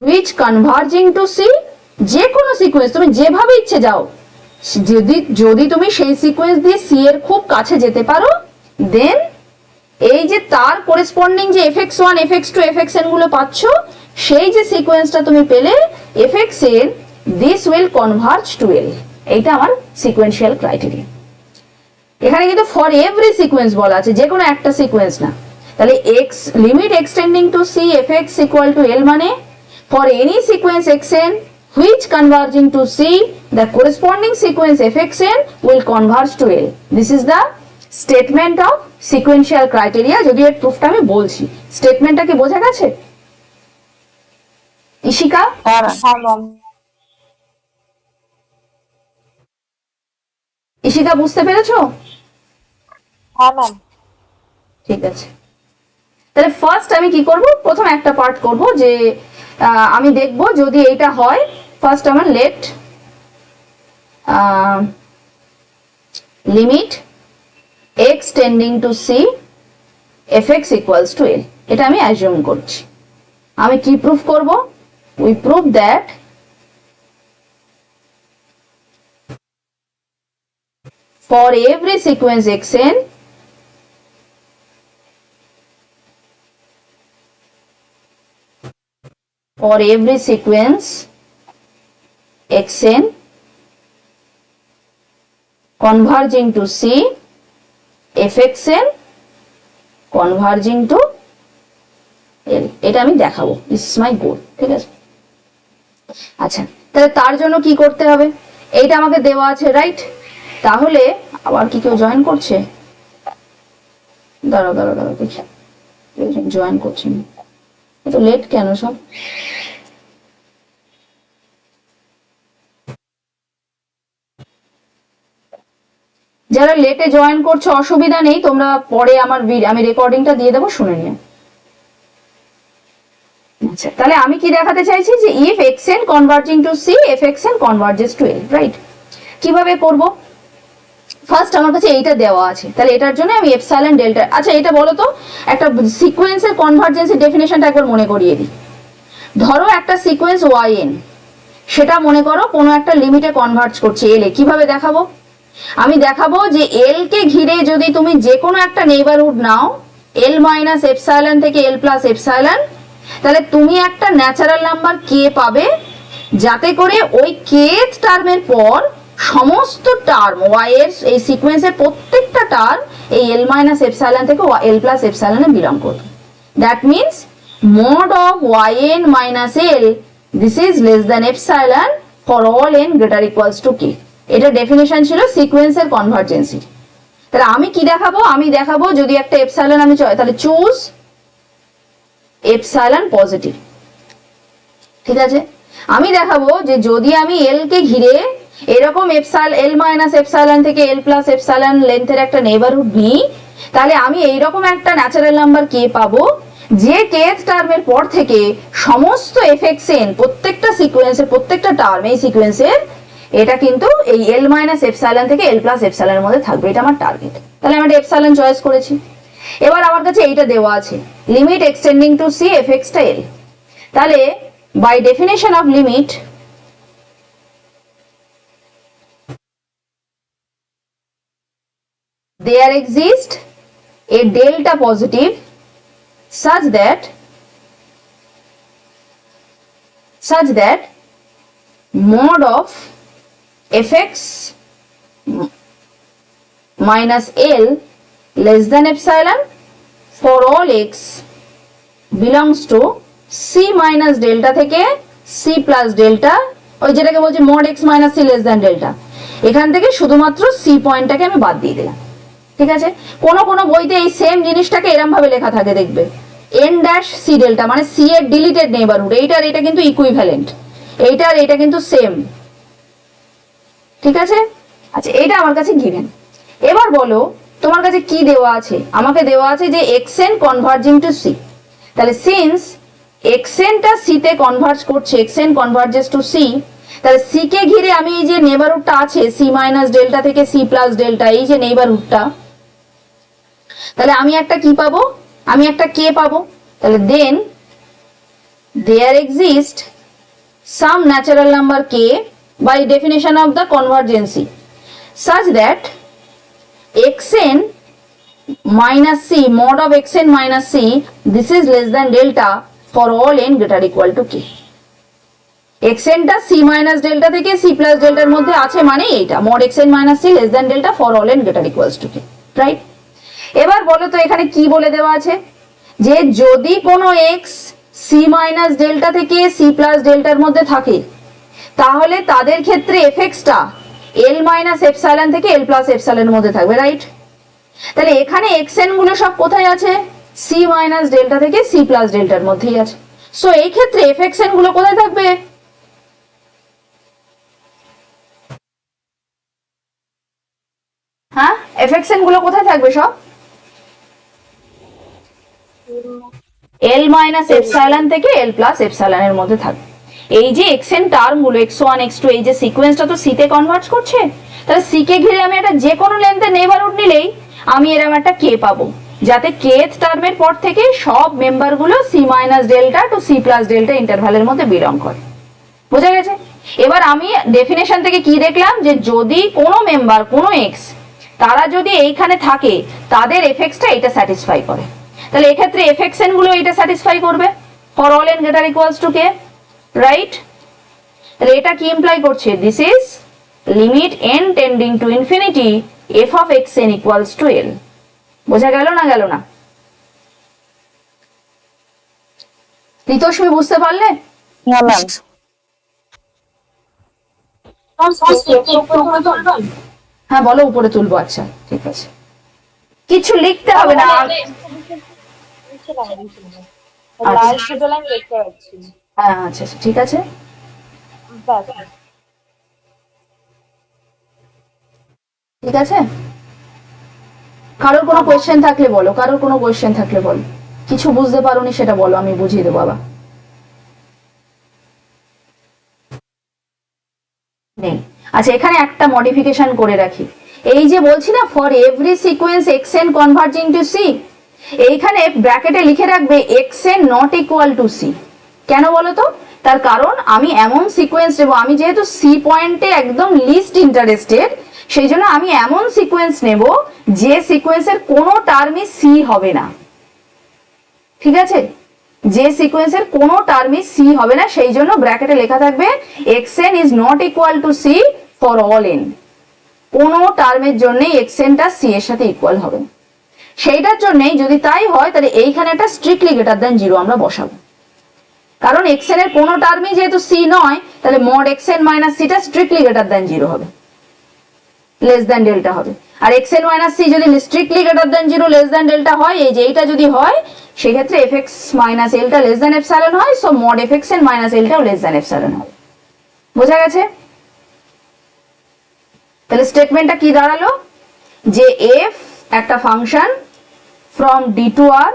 which converging to c, যে কোনো সিকোয়েন্স তুমি যেভাবে ইচ্ছে যাও, যদি তুমি সেই সিকোয়েন্স দিয়ে c এর খুব কাছে যেতে পারো, দেন এই যে তার করেসপন্ডিং যে fx1 fx2 fxn গুলো পাচ্ছ, সেই যে সিকোয়েন্সটা তুমি পেলে fxn, this will converge to l। এইটা আমার সিকোয়েন্সিয়াল ক্রাইটেরিয়া। এখানে কিন্তু ফর এভরি সিকোয়েন্স বলা আছে, যে কোনো একটা সিকোয়েন্স না। তাহলে x limit extending to c fx equal to l মানে for any sequence xn which converging to c the corresponding sequence fxn will converge to l. This is the statement of sequential criteria। যদি এর প্রুফটা আমি বলছি, স্টেটমেন্টটা কি বোঝা গেছে ইশিকা? ইশিকা বুঝতে পেরেছো? হ্যাঁ ম্যাম। ঠিক আছে, তাহলে ফার্স্ট আমি কি করব, প্রথম একটা পার্ট করব যে আমি দেখব যদি এইটা হয়, ফার্স্ট আমার let limit x tending to c fx equals to l, এটা আমি অ্যাজিউম করছি। আমি কি প্রুফ করব, we prove that for every sequence xn for every sequence xn converging to c fxn converging to l, এটা আমি দেখাবো, দিস ইজ মাই গোল, ঠিক আছে। আচ্ছা, তাহলে তার জন্য কি করতে হবে, এইটা আমাকে দেওয়া আছে রাইট। তাহলে আবার কি কেউ জয়েন করছে, দাঁড়াও দাঁড়াও দাঁড়াও দেখি, জয়েন করছে না, এত লেট কেন সব? যারা লেটে জয়েন করছো অসুবিধা নেই, তোমরা পরে আমি রেকর্ডিংটা দিয়ে দেবো, শুনে নিও। আচ্ছা, তাহলে আমি কি দেখাতে চাইছি যে if xn converging to c fxn converges to l, right. কিভাবে করব, ফার্স্ট আমার কাছে এইটা দেওয়া আছে, তাহলে এটার জন্য আমি এপসাইলন ডেল্টা। আচ্ছা, এটা বলো তো, একটা সিকোয়েন্সের কনভার্জেন্সের ডেফিনেশনটা একবার মনে করিয়ে দিই। ধরো একটা সিকোয়েন্স yn, সেটা মনে করো কোনো একটা লিমিটে কনভার্জ করছে এল এ। কিভাবে দেখাবো, আমি দেখাবো যে এল কে ঘিরে যদি তুমি যে কোনো একটা নেইবারহুড নাও, এল মাইনাস এপসাইলন থেকে এল প্লাস এপসাইলন, তাহলে তুমি একটা ন্যাচারাল নাম্বার কে পাবে, যাতে করে ওই কেথ টার্মের পর সমস্ত টার্ম y এর এই সিকোয়েন্সের প্রত্যেকটা টার্ম এই l মাইনাস এপসাইলন থেকে l প্লাস এপসাইলনে বিলং করবে। That means mod of yn minus l, this is less than epsilon for all n greater equals to k। এটা ডেফিনেশন ছিল সিকোয়েন্সের কনভার্জেন্সি। তাহলে আমি কি দেখাবো, আমি দেখাবো যদি একটা এপসাইলন আমি চাই, তাহলে চুজ এপসাইলন পজিটিভ, ঠিক আছে। আমি দেখাবো যে যদি আমি এল কে ঘিরে এরকম এল মাইনাস এপসাইলন থেকে এল প্লাস এপসাইলন লেন্থের একটা নেইবারহুড নিই, তাহলে আমি এইরকম একটা ন্যাচারাল নাম্বার কে পাবো যে kth টার্মের পর থেকে সমস্ত এফএক্স এন প্রত্যেকটা সিকোয়েন্সের প্রত্যেকটা টার্ম এই সিকোয়েন্সের এটা কিন্তু এই এল মাইনাস এপসাইলন থেকে এল প্লাস এপসাইলনের মধ্যে থাকবে। এটা আমার টার্গেট। তাহলে আমি এপসাইলন চয়েস করেছি। এবার আমার কাছে এইটা দেওয়া আছে, limit extending to c f x টা এল। তাহলে by definition of limit there exists a delta positive such that mod of fx minus L less than epsilon for all x belongs to c minus delta থেকে c plus delta, ওই যেটাকে বলছি mod x minus c less than delta, এখান থেকে শুধুমাত্র c পয়েন্টটাকে আমি বাদ দিয়ে দিলাম। ঠিক আছে, কোন কোন বইতে এই সেম জিনিসটাকে এরকম ভাবে লেখা থাকে দেখবে, n ড্যাশ c ডেল্টা, মানে c এর ডিলিটেড নেইবারহুড। এইটার এটা কিন্তু ইকুইভ্যালেন্ট, এইটার এটা কিন্তু সেম। ঠিক আছে, আচ্ছা এটা আমার কাছে গিভেন। এবার বলো তোমার কাছে কি দেওয়া আছে? আমাকে দেওয়া আছে যে xn কনভার্জিং টু c। তাহলে সিন্স xn টা c তে কনভার্জ করছে, xn কনভার্জেস টু c, তাহলে c কে ঘিরে আমি এই যে নেইবারহুডটা আছে c মাইনাস ডেল্টা থেকে c প্লাস ডেল্টা, এই যে নেইবারহুডটা, তাহলে আমি একটা কি পাবো? আমি একটা কে পাবো। তাহলে দেন there exist some natural number k by definition of the convergency such that xn minus c mod of xn minus c this is less than delta for all n greater equal to k। xn টা c minus delta থেকে c plus delta এর মধ্যে আছে, মানে এইটা mod xn minus c less than delta for all n greater equals to k, right? এবার বলো তো এখানে কি বলে দেওয়া আছে যে যদি কোনো x c minus delta থেকে c plus delta এর মধ্যে থাকে তাহলে তাদের ক্ষেত্রে fx টা l minus epsilon থেকে l plus epsilon এর মধ্যে থাকবে, রাইট? তাহলে এখানে xn গুলো সব কোথায় আছে? c minus delta থেকে c plus delta এর মধ্যেই আছে। সো এই ক্ষেত্রে fxn গুলো কোথায় থাকবে? হ্যাঁ, fxn গুলো কোথায় থাকবে? সব l minus epsilon থেকে l plus epsilon এর মধ্যে থাকবে। এই যে xn টার্ম গুলো x1 x2 এই যে সিকোয়েন্সটা তো c তে কনভার্জ করছে, তাহলে c কে ঘিরে আমি একটা যে কোনো লেন্থের নেইবারহুড নিলেই আমি এরকম একটা k পাবো, যাতে kth টার্মের পর থেকে সব মেম্বার গুলো c minus delta to c plus delta ইন্টারভ্যালের মধ্যে বিলং করে। বোঝা গেছে? এবার আমি ডেফিনেশন থেকে কি দেখলাম যে যদি কোনো মেম্বার কোনো x তারা যদি এইখানে থাকে তাদের fx টা এটা স্যাটিসফাই করে, তাহলে এই ক্ষেত্রে fxn গুলো এটা স্যাটিসফাই করবে for all n greater equals to k, right? তাহলে এটা কি ইমপ্লাই করছে? This is limit n tending to infinity f of xn equals to l। বোঝা গেল না গেল না? ঋতস্মি বুঝতে পারলে? হ্যাঁ ম্যাম। হ্যাঁ বলো, উপরে তুলবো। আচ্ছা ঠিক আছে, কিছু লিখতে হবে না। হ্যাঁ আচ্ছা ঠিক আছে, ঠিক আছে। কারোর কোনো কোয়েশ্চেন থাকলে বলো, কারোর কোনো কোয়েশ্চেন থাকলে বলো, কিছু বুঝতে পারোনি সেটা বলো, আমি বুঝিয়ে দেবো। বাবা নেই? আচ্ছা এখানে একটা মডিফিকেশন করে রাখি, এই যে বলছি না for every sequence xn converging to c, এইখানে ব্র্যাকেটে লিখে রাখবে xn not equal to c। কেন বলো তো? তার কারণ আমি এমন সিকোয়েন্স নেব, আমি যেহেতু c পয়েন্টে একদম লিস্ট ইন্টারেস্টেড, সেই জন্য আমি এমন সিকোয়েন্স নেব যে সিকোয়েন্সের কোনো টার্মই c হবে না। ঠিক আছে, যে সিকোয়েন্সের কোনো টার্মই c হবে না, সেই জন্য ব্র্যাকেটে লেখা থাকবে xn is not equal to c for all n। কোনো টার্মের জন্য xn টা c এর সাথে ইকুয়াল হবে না। সেইটার জন্যই যদি তাই হয় তাহলে এইখানে একটা স্ট্রিক্টলি গ্রেটার দ্যান 0 আমরা বসাবো, কারণ xn এর কোনো টার্মই যেহেতু c নয়, তাহলে mod xn minus c টা স্ট্রিক্টলি গ্রেটার দ্যান 0 হবে, লেস দ্যান ডেল্টা হবে। আর xn minus c যদি strictly greater than 0 less than delta হয়, এই যে এইটা যদি হয়, সেই ক্ষেত্রে fx minus l টা লেস দ্যান এপসাইলন হয়, so mod fxn minus l টাও লেস দ্যান এপসাইলন হবে। বোঝা গেছে? তাহলে স্টেটমেন্টটা কি দাঁড়ালো, যে এফ একটা function from d to r,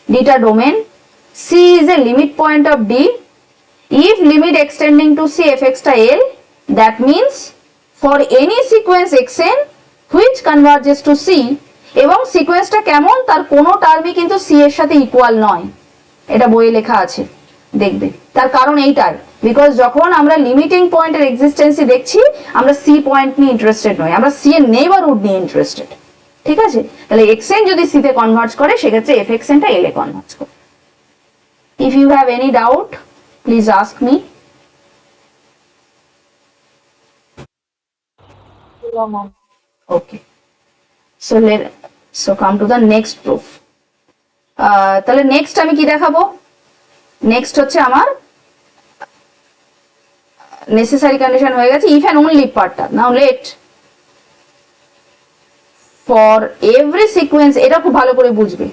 ডিটা domain, c is a limit point of d, if limit extending to c fx টা l, that means for any sequence xn which converges to c, এবং সিকোয়েন্সটা কেমন, তার কোনো টার্মই কিন্তু c এর সাথে equal নয়, এটা বইয়ে লেখা আছে, দেখবে। তার কারণ এইটাই, বিকজ যখন আমরা লিমিটিং পয়েন্টের এক্সিস্টেন্সি দেখছি, আমরা c পয়েন্ট নিয়ে ইন্টারেস্টেড নই, আমরা c এর নেইবারহুড নিয়ে ইন্টারেস্টেড। ঠিক আছে? তাহলে xn যদি c তে কনভার্জ করে, সেক্ষেত্রে fxn টা l এ কনভার্জ করে। if you have any doubt, please ask me. Okay. So come to the next proof. তাহলে নেক্সট আমি কি দেখাবো? নেক্সট হচ্ছে আমার নেসেসারি কন্ডিশন হয়ে গেছে, ইফ অ্যান্ড অনলি পার্টটা। নাও লেট ফর এভরি সিকোয়েন্স, এটা খুব ভালো করে বুঝবে।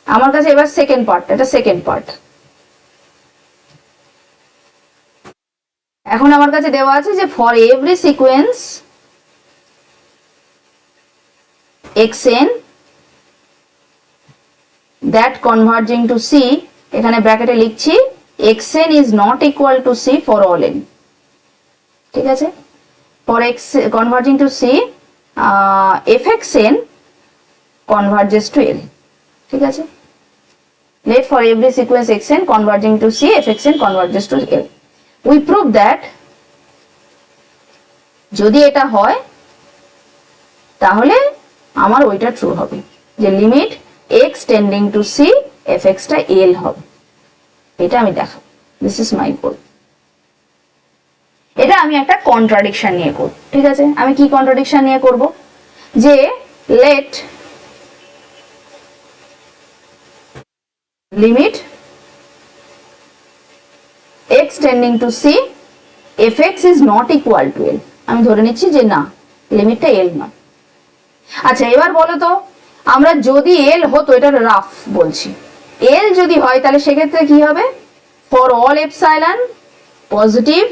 আমার কাছে এবার সেকেন্ড পার্ট, এটা সেকেন্ড পার্ট। এখন আমার কাছে দেওয়া আছে যে for every sequence xn that converging to c, এখানে ব্র্যাকেটে লিখছি xn is not equal to c for all n। ঠিক আছে? for x converging to c, fxn converges to l। ঠিক আছে? let for every sequence xn converging to c, fxn converges to l। we prove that যদি এটা হয়, তাহলে আমার ওইটা ট্রু হবে, যে limit x tending to c fx টা l হবে। এটা আমি দেখাবো, দিস ইজ মাই গোল। এটা আমি একটা কন্ট্রাডিকশন নিয়ে করব। ঠিক আছে? আমি কি কন্ট্রাডিকশন নিয়ে করব, যে let limit x tending to c fx is not equal to l। আমি ধরে নিচ্ছি যে না, লিমিটটা l নয়। আচ্ছা, এবার বলো তো, আমরা যদি l হতো, এটা রাফ বলছি, l যদি হয়, তাহলে সেক্ষেত্রে কি হবে? For all epsilon positive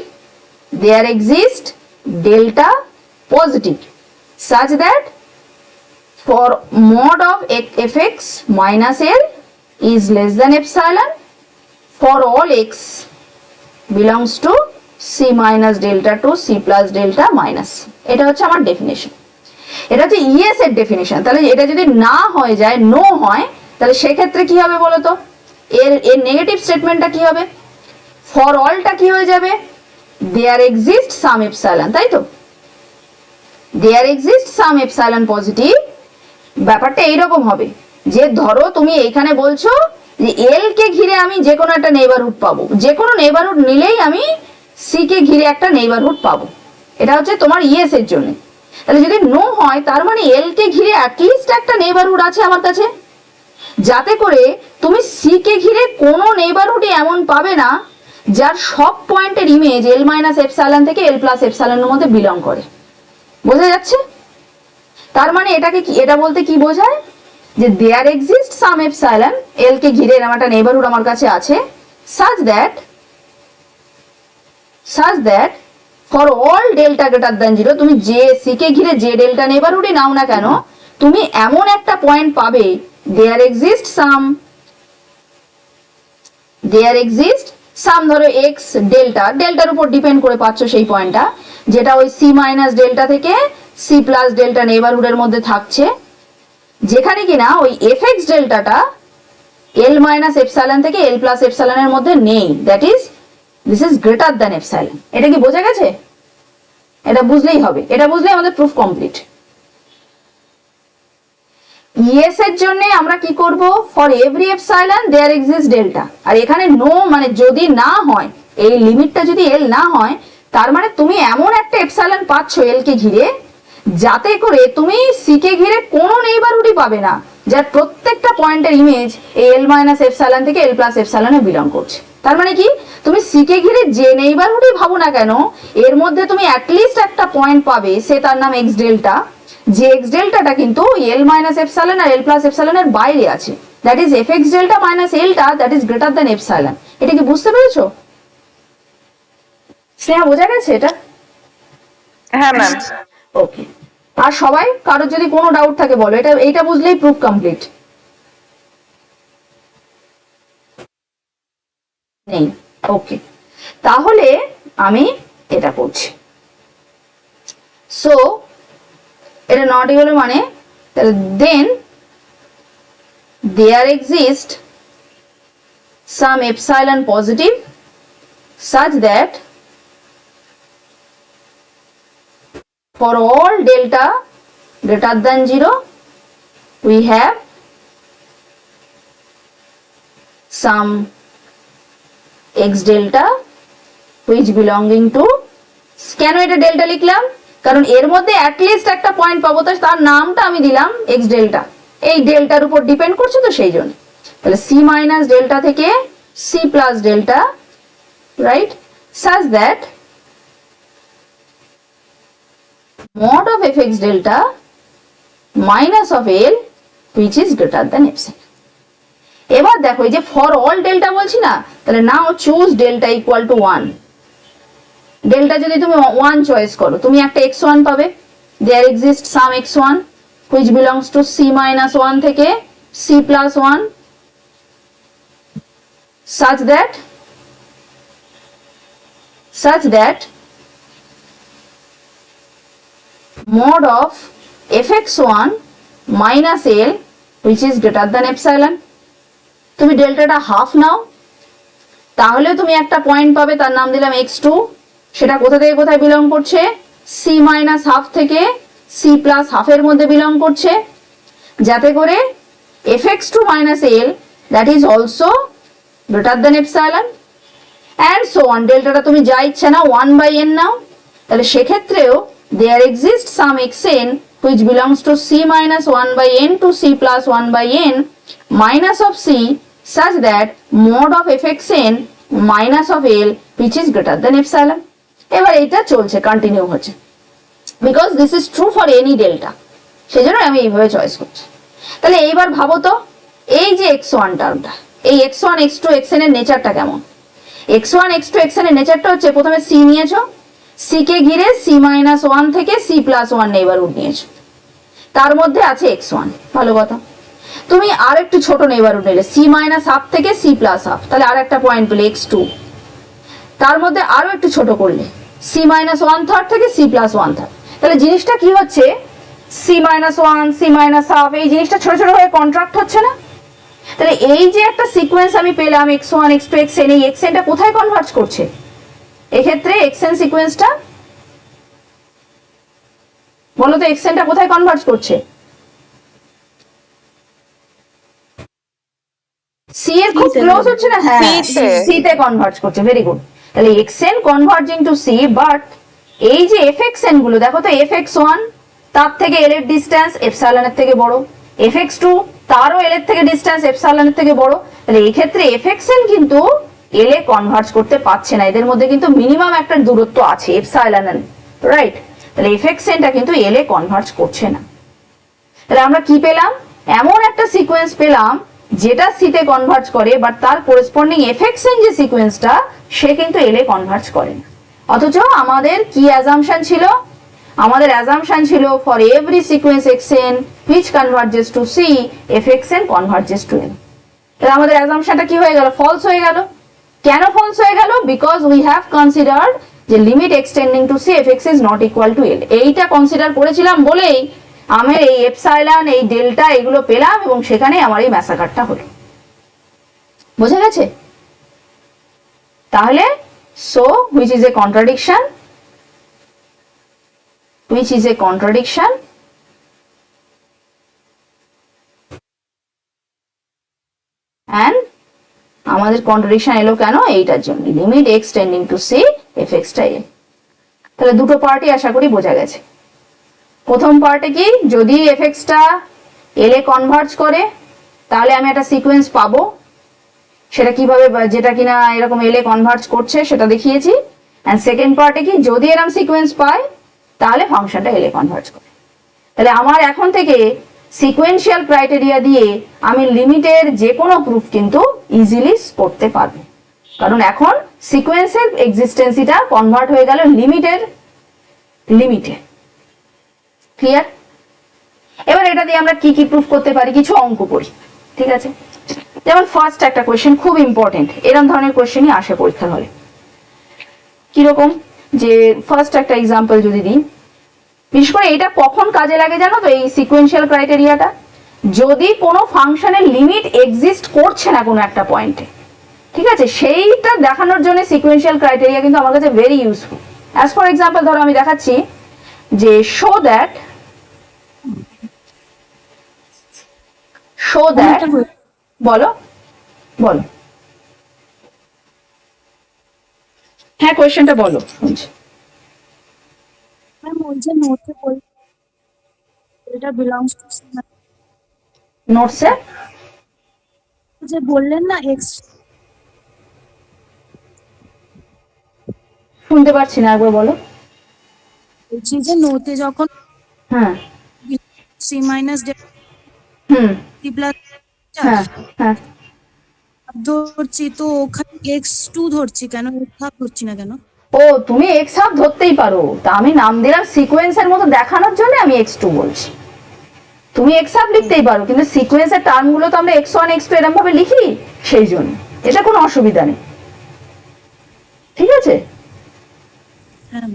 there exist delta positive such that for mod of fx minus l is less than epsilon for all x belongs to c minus delta to c plus delta minus। এটা হচ্ছে আমার definition, এটা হচ্ছে ES এর definition. তাহলে এটা যদি না হয়ে যায়, নো হয়, তাহলে সেক্ষেত্রে কি হবে বলো তো? এর নেগেটিভ স্টেটমেন্টটা কি হবে? ফর অলটা কি হয়ে যাবে? দেয়ার এক্সিস্ট সাম এপসাইলন, তাই তো? There exist some epsilon positive. ব্যাপারটা এইরকম হবে যে ধরো তুমি এইখানে বলছো যে এল কে ঘিরে আমি যে কোনো একটা নেইবারহুড পাবো, যে কোনো নেইবারহুড নিলেই আমি সি কে ঘিরে একটা নেইবারহুড পাবো। এটা হচ্ছে তোমার ইএস এর জন্য। তাহলে যদি নো হয়, তার মানে এল কে ঘিরে অ্যাটলিস্ট একটা নেইবারহুড আছে আমার কাছে, যাতে করে তুমি সি কে ঘিরে কোনো নেইবারহুডই এমন পাবে না যার সব পয়েন্টের ইমেজ এল মাইনাস এপসাইলন থেকে এল প্লাস এপসাইলনের মধ্যে বিলং করে। বোঝা যাচ্ছে? তার মানে এটাকে কি, এটা বলতে কি বোঝায়, যে দেয়ার এক্সিস্ট সাম এপসাইলন, এল কে ঘিরে এরকম একটা নেইবারহুড আমার কাছে আছে, such that for all delta greater than 0, তুমি যে সি কে ঘিরে যে ডেল্টা নেইবারহুডই নাও না কেন, তুমি এমন একটা পয়েন্ট পাবে দেয়ার এক্সিস্ট সাম ধরো এক্স ডেল্টা, ডেল্টার উপর ডিপেন্ড করে পাচ্ছ সেই পয়েন্টটা, যেটা ওই সি মাইনাস ডেল্টা থেকে সি প্লাস ডেল্টা নেইবারহুডের মধ্যে থাকছে, যেখানে কিনা ওই এফএক্স ডেল্টাটা এল মাইনাস এপসাইলন থেকে এল প্লাস এপসাইলনের মধ্যে নেই, that is this is greater than epsilon. এটা কি বোঝা গেছে? এটা বুঝলেই হবে, এটা বুঝলেই আমাদের প্রুফ কমপ্লিট। ইএস এর জন্য আমরা কি করব? For every epsilon there exist delta. আর এখানে নো মানে যদি না হয়, এই লিমিটটা যদি এল না হয়, তার মানে তুমি এমন একটা এপসাইলন পাচ্ছ এল কে ঘিরে, যাতে করে তুমি সি কে ঘিরে কোনো নেইবারহুডই পাবে না যার প্রত্যেকটা পয়েন্টের ইমেজ এল মাইনাস এপসাইলন থেকে এল প্লাস এপসাইলনে বিলং করছে। তার মানে কি, তুমি সি কে ঘিরে যে নেইবারহুডই ভাবো না কেন, এর মধ্যে তুমি অ্যাটলিস্ট একটা পয়েন্ট পাবে, সে তার নাম এক্স ডেল্টা, যে এক্স ডেল্টাটা কিন্তু এল মাইনাস এপসাইলন আর এল প্লাস এপসাইলনের বাইরে আছে, that is f x delta minus এলটা, that is greater than epsilon. এটা কি বুঝতে পেরেছো? স্নেহা বোঝা গেছে এটা? হ্যাঁ ম্যাম। ওকে, আর সবাই কারোর যদি কোনো ডাউট থাকে বলো, এইটা বুঝলেই প্রুফ কমপ্লিট। নেই? ওকে, তাহলে আমি এটা করছি। সো এটা নট ইকুয়াল মানে দেন there exist some epsilon positive such that for all delta greater than 0 we have some x delta which belonging to, কেন এটা ডেল্টা লিখলাম, কারণ এর মধ্যে অ্যাটলিস্ট একটা পয়েন্ট পাবো, তো তার নামটা আমি দিলাম এক্স ডেল্টা, এই ডেল্টার উপর ডিপেন্ড করছে তো সেই জন্য। তাহলে সি মাইনাস ডেল্টা থেকে c plus delta, right, such that mod of fx delta minus of L which is greater than epsilon। এবার দেখো এই যে ফর অল ডেল্টা বলছি না, তাহলে now choose delta equal to 1। Delta যদি তুমি 1 চয়েস করো, তুমি একটা x1 পাবে, there exists some x1 which belongs to c minus 1 থেকে c plus 1 such that mod of fx1 minus L which is greater than epsilon। তুমি ডেল্টাটা half নাও, তাহলে তুমি একটা পয়েন্ট পাবে, তার নাম দিলাম x2। সেটা কোথা থেকে কোথায় বিলং করছে, c মাইনাস হাফ থেকে c প্লাস হাফের মধ্যে বিলং করছে, যাতে করে fx2 minus L that is also greater than epsilon and so on। ডেল্টাটা তুমি যা ইচ্ছা নাও, 1/n নাও, তাহলে সেক্ষেত্রেও there exists some xn which belongs to c minus 1/n to c plus 1/n minus of c such that mod of fxn minus of L which is greater than epsilon। এবার এটা চলছে, continue হচ্ছে, because this is true for any delta, সেজন্য আমি এইভাবে choice করছি। তাহলে এইবার ভাবো তো, এই যে x1 টার্মটা, এই x1 x2 xn এর নেচারটা কেমন? x1 x2 xn এর নেচারটা হচ্ছে, প্রথমে c নিয়েছো, c কে ঘিরে c মাইনাস 1 থেকে c প্লাস 1 নেইবারহুড নিয়েছো, তার মধ্যে আছে x1, ভালো কথা। তুমি আর একটু ছোট নেইবারহুড নিলে c মাইনাস হাফ থেকে c প্লাস হাফ, তাহলে আর একটা পয়েন্ট পেলে x2, তার মধ্যে আরো একটু ছোট করলে c মাইনাস 1/3 থেকে c প্লাস 1/3। তাহলে জিনিসটা কি হচ্ছে, c minus 1 c minus half, এই জিনিসটা ছোট ছোট হয়ে কন্ট্রাক্ট হচ্ছে না? তাহলে এই যে একটা সিকোয়েন্স আমি পেলাম x1 x2 xn, এই xnটা কোথায় কনভার্জ করছে এক্ষেত্রে? xn সিকোয়েন্সটা বলো তো, xnটা কোথায় কনভার্জ করছে? c এর খুব ক্লোজ হচ্ছে না? হ্যাঁ, c তে কনভার্জ করছে, ভেরি গুড। তাহলে xn converging to c, but এই যে fxn গুলো দেখো তো, fx1 তার থেকে l এর ডিসটেন্স এপসাইলন এর থেকে বড়, fx2 তারও l এর থেকে ডিসটেন্স এপসাইলন এর থেকে বড়, তাহলে এই ক্ষেত্রে fxn কিন্তু l এ কনভার্জ করতে পারছে না, এদের মধ্যে কিন্তু মিনিমাম একটা দূরত্ব আছে এপসাইলন, রাইট? তাহলে fxnটা কিন্তু l এ কনভার্জ করছে না। তাহলে আমরা কি পেলাম? এমন একটা সিকোয়েন্স পেলাম যেটা c তে কনভার্জ করে, বাট তার করেসপন্ডিং fxn যে সিকোয়েন্সটা, সে কিন্তু l এ কনভার্জ করে না। অথচ আমাদের কি অ্যাজাম্পশন ছিল? আমাদের অ্যাজাম্পশন ছিল for every sequence xn which converges to c fxn converges to l। তাহলে আমাদের অ্যাজাম্পশনটা কি হয়ে গেল? ফলস হয়ে গেল। কেন ফলস হয়ে গেল? বিকজ উই হ্যাভ কনসিডার্ড যে limit extending to c fx is not equal to l। এইটা কনসিডার করেছিলাম বলেই আমার এই এপসাইলন, এই ডেল্টা, এগুলো পেলাম, এবং সেখানে আমার এই ম্যাসাকারটা হলো। বোঝা গেছে? তাহলে so which is a contradiction, and আমাদের কন্ট্রাডিকশন এলো কেন? এইটার জন্য, limit x tending to c fx টা l। তাহলে দুটো পার্টি আশা করি বোঝা গেছে। প্রথম পার্টে কি, যদি fx টা l এ কনভার্জ করে তাহলে আমি একটা সিকোয়েন্স পাবো, সেটা কিভাবে, যেটা কিনা এরকম l এ কনভার্জ করছে সেটা দেখিয়েছি। এন্ড সেকেন্ড পার্টে কি, যদি এরকম সিকোয়েন্স পাই তাহলে ফাংশনটা l এ কনভার্জ করে। তাহলে আমার এখন থেকে সিকোয়েন্সিয়াল ক্রাইটেরিয়া দিয়ে আমি লিমিটের যে কোনো প্রুফ কিন্তু ইজিলি করতে পারবো। কারণ এখন সিকোয়েন্সের এক্সিস্টেন্সিটা কনভার্ট হয়ে গেল লিমিটে। ক্লিয়ার? এবার এটা দিয়ে আমরা কি কি প্রুফ করতে পারি, কিছু অঙ্ক করি, ঠিক আছে? যেমন ফার্স্ট একটা কোয়েশ্চেন খুব ইম্পর্টেন্ট, এরকম ধরনের কোয়েশ্চেনই আসে পরীক্ষার হলে। কিরকম, যে ফার্স্ট একটা এক্সাম্পল যদি দিই, বিশেষ করে এটা কখন কাজে লাগে জানো তো, এই সিকোয়েন্সিয়াল ক্রাইটেরিয়াটা, যদি কোনো ফাংশনের লিমিট এক্সিস্ট করছে না কোনো একটা পয়েন্টে, ঠিক আছে, সেইটা দেখানোর জন্য সিকোয়েন্সিয়াল ক্রাইটেরিয়া কিন্তু আমার কাছে very useful. As for example ধরো আমি দেখাচ্ছি যে শো দ্যাট বলো বলো, হ্যাঁ কোয়েশ্চেনটা বলো। ম্যাম ওই যে নোটে বল এটা বিলংস টু নোটসে যে বললেন না এক্স, শুনতে পাচ্ছি না, একবার বলো। বলছি যে নোটে যখন হ্যাঁ সি মাইনাস হুম সি প্লাস হ্যাঁ হ্যাঁ ধরছি, তো ওখানে এক্স টু ধরছি কেন, এক্স হাফ ধরছি না কেন? ও তুমি এক্স হাফ ধরতেই পারো, তা আমি নাম দিলাম সিকোয়েন্সের মতো দেখানোর জন্য আমি এক্স টু বলছি। তুমি এক্স হাফ লিখতেই পারো, কিন্তু সিকোয়েন্সের টার্মগুলো তো আমরা এক্স ওয়ান এক্স টু এরকম ভাবে লিখি, সেই জন্য এটা কোনো অসুবিধা নেই, ঠিক আছে? হ্যাঁ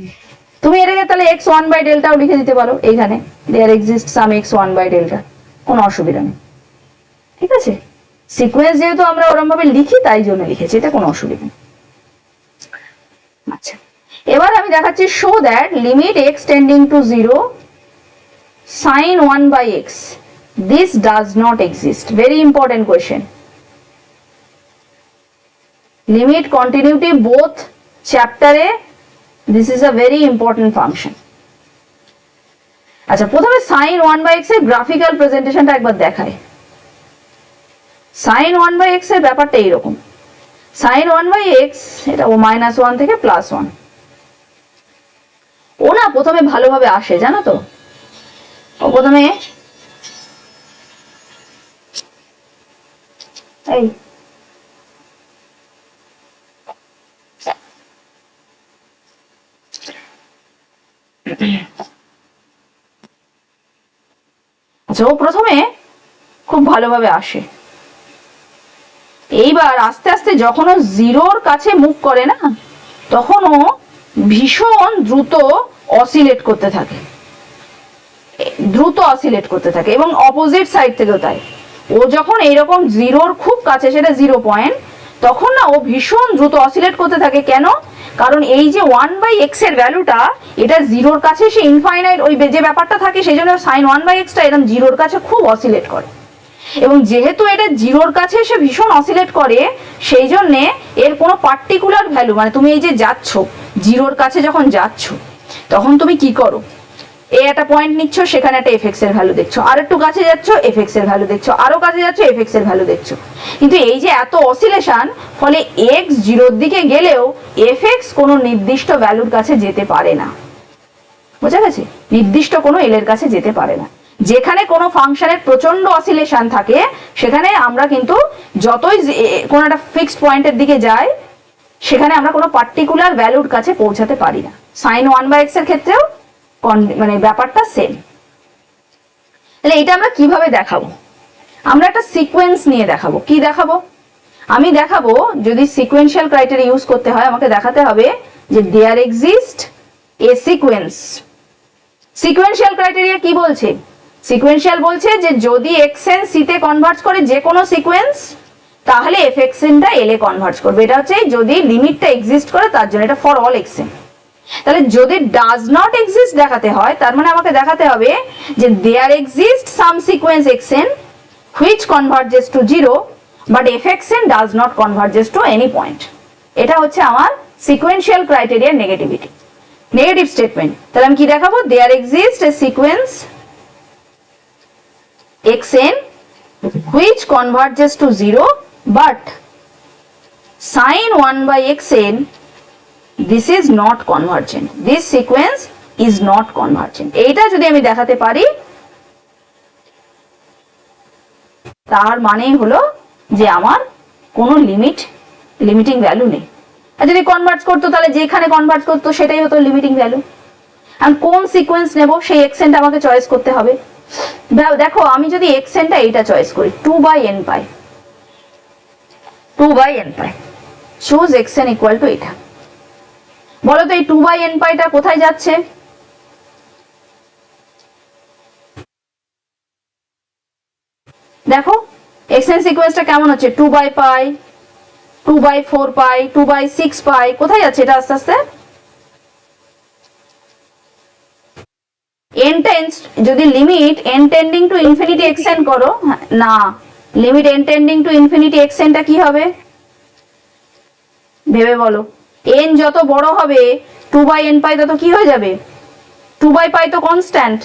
তুমি এটাকে তাহলে এক্স ওয়ান বাই ডেল্টাও লিখে দিতে পারো এইখানে, there exist some x one by delta, কোনো অসুবিধা নেই, ঠিক আছে? সিকোয়েন্স যেহেতু আমরা ওরকম ভাবে লিখি তাই জন্য লিখেছি, এটা কোনো অসুবিধা নেই। আচ্ছা, এবার আমি দেখাচ্ছি show that limit x tending to 0 sin 1 by x, this does not exist. Very important question. Limit continuity both chapter A, this is a very important function. আচ্ছা, প্রথমে sin 1 by x এর গ্রাফিক্যাল প্রেজেন্টেশনটা একবার দেখাই। sin 1 by x এর ব্যাপারটা এইরকম, sin 1 by x এটা ও -1 থেকে +1, ও না প্রথমে ভালোভাবে আসে জানো তো, ও প্রথমে এই আচ্ছা, ও প্রথমে খুব ভালোভাবে আসে, এইবার আস্তে আস্তে যখন ও জিরোর কাছে মুভ করে না, তখন ও ভীষণ দ্রুত অসিলেট করতে থাকে, এবং অপোজিট সাইড থেকেও তাই। ও যখন এইরকম জিরোর খুব কাছে, সেটা 0 পয়েন্ট, তখন না ও ভীষণ দ্রুত অসিলেট করতে থাকে। কেন? কারণ এই যে 1/x এর ভ্যালুটা, এটা জিরোর কাছে সে ইনফাইনাইট ওই যে ব্যাপারটা থাকে, সেই জন্য sin 1/x টা এরকম জিরোর কাছে খুব অসিলেট করে, এবং যেহেতু এটা জিরোর কাছে এসে ভীষণ অসিলেট করে, সেই জন্যে এর কোনো পার্টিকুলার ভ্যালু, মানে তুমি এই যে যাচ্ছ জিরোর কাছে যখন যাচ্ছ, তখন তুমি কি করো, এই একটা পয়েন্ট নিচ্ছ, সেখানে একটা এফএক্স এর ভ্যালু দেখছো, আর একটু কাছে যাচ্ছ এফএক্স এর ভ্যালু দেখছো, আরো কাছে যাচ্ছ এফএক্স এর ভ্যালু দেখছো। কিন্তু এই যে এত অসিলেশন, ফলে এক্স জিরোর দিকে গেলেও এফএক্স কোনো নির্দিষ্ট ভ্যালুর কাছে যেতে পারে না, বোঝা গেছে? নির্দিষ্ট কোনো এল এর কাছে যেতে পারে না। যেখানে কোনো ফাংশনের প্রচন্ড অসিলেশন থাকে, সেখানে আমরা কিন্তু যতই কোনো একটা ফিক্সড পয়েন্টের দিকে যাই, সেখানে আমরা কোনো পার্টিকুলার ভ্যালুর কাছে পৌঁছাতে পারি না। sin 1/x এর ক্ষেত্রেও মানে ব্যাপারটা সেম। তাহলে এটা আমরা কিভাবে দেখাবো? আমরা একটা সিকোয়েন্স নিয়ে দেখাবো। কি দেখাবো? আমি দেখাবো, যদি সিকোয়েন্সিয়াল ক্রাইটেরিয়া ইউজ করতে হয়, আমাকে দেখাতে হবে যে there exist a sequence. Sequential criteria কি বলছে? সিকোয়েন্সিয়াল বলছে যে যদি xn c তে কনভার্জ করে যে কোনো সিকোয়েন্স, তাহলে fxn টা l এ কনভার্জ করবে। এটা হচ্ছে যদি লিমিটটা এক্সিস্ট করে তার জন্য, এটা ফর অল xn। তাহলে যদি ডাজ নট এক্সিস্ট দেখাতে হয়, তার মানে আমাকে দেখাতে হবে যে there exist some sequence xn which converges to 0 but fxn does not converges to any point. এটা হচ্ছে আমার সিকোয়েন্সিয়াল ক্রাইটেরিয়ার নেগেটিভিটি, নেগেটিভ স্টেটমেন্ট। তাহলে আমি কি দেখাবো? There exist a sequence xn which converges to 0 but sin 1/xn this is not convergent, this sequence is not convergent. এইটা যদি আমি দেখাতে পারি, তার মানে হলো যে আমার কোনো লিমিট লিমিটিং ভ্যালু নেই। আর যদি কনভার্ট করতো তাহলে যেখানে কনভার্ট করতো সেটাই হতো লিমিটিং ভ্যালু। আর কোন সিকোয়েন্স নেব সেই এক্সেনটা আমাকে চয়েস করতে হবে। দেখো আমি যদি এক্সেনটা এইটা চয়েস করি 2/n pi, 2/n pi, choose xn equal to এটা। বলো তো এই 2/n পাইটা কোথায় যাচ্ছে? দেখো xn সিকোয়েন্সটা কেমন হচ্ছে, 2/π, 2/4π, 2/6π, কোথায় যাচ্ছে এটা আস্তে আস্তে? n টেন্ডস, যদি limit n tending to infinity extend করো, না limit n tending to infinity এক্সটেন্ডটা কি হবে ভেবে বলো। n যত বড় হবে 2/n পাই তত কি হয়ে যাবে, 2/π তো কনস্ট্যান্ট।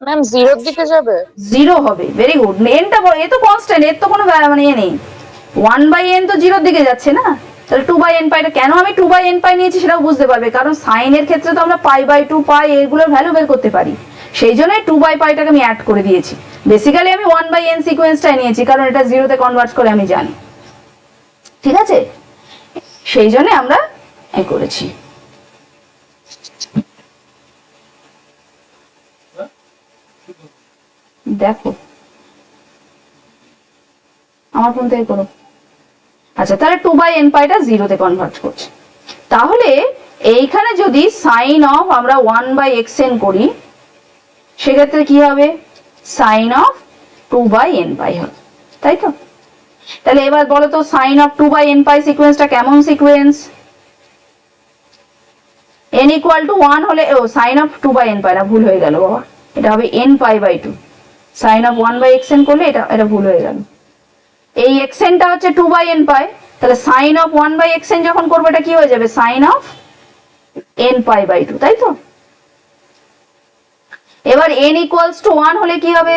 ম্যাম 0 এর দিকে যাবে, 0 হবে, ভেরি গুড। nটা বড়, এ তো কনস্ট্যান্ট, এর তো কোনো মানে এ নেই। 1/n তো 0 এর দিকে যাচ্ছে না, তাহলে 2/n পাইটা কেন আমি 2/n পাই নিয়েছি সেটাও বুঝতে পারবে, কারণ সাইনের ক্ষেত্রে তো আমরা π/2 পাই এগুলোর ভ্যালু বের করতে পারি, সেই জন্যই 2/πটাকে আমি অ্যাড করে দিয়েছি। বেসিক্যালি আমি 1/n সিকোয়েন্সটাই নিয়েছি কারণ এটা 0 তে কনভার্ট করে আমি জানি, ঠিক আছে, সেই জন্য আমরা এ করেছি। দেখো আমার ফোন থেকে করো। আচ্ছা তাহলে 2/n পাইটা 0 তে কনভার্ট করছে। তাহলে এইখানে যদি সাইন অফ আমরা 1/xn করি সেক্ষেত্রে কি হবে, সাইন অফ 2/n পাই হবে, তাই তো? তাহলে এবার বলো তো সাইন অফ 2/n পাই সিকোয়েন্সটা কেমন সিকোয়েন্স? n ইকুয়াল টু 1 হলে, ও সাইন অফ 2/n পাই না, ভুল হয়ে গেল বাবা, এটা হবে nπ/2। সাইন অফ 1/xn করলে এটা ভুল হয়ে গেল। এই xnটা হচ্ছে 2/n পাই, তাহলে সাইন অফ 1/xn যখন করবো এটা কি হয়ে যাবে, সাইন অফ nπ/2, তাই তো? এবার n ইকুয়ালস টু 1 হলে কি হবে,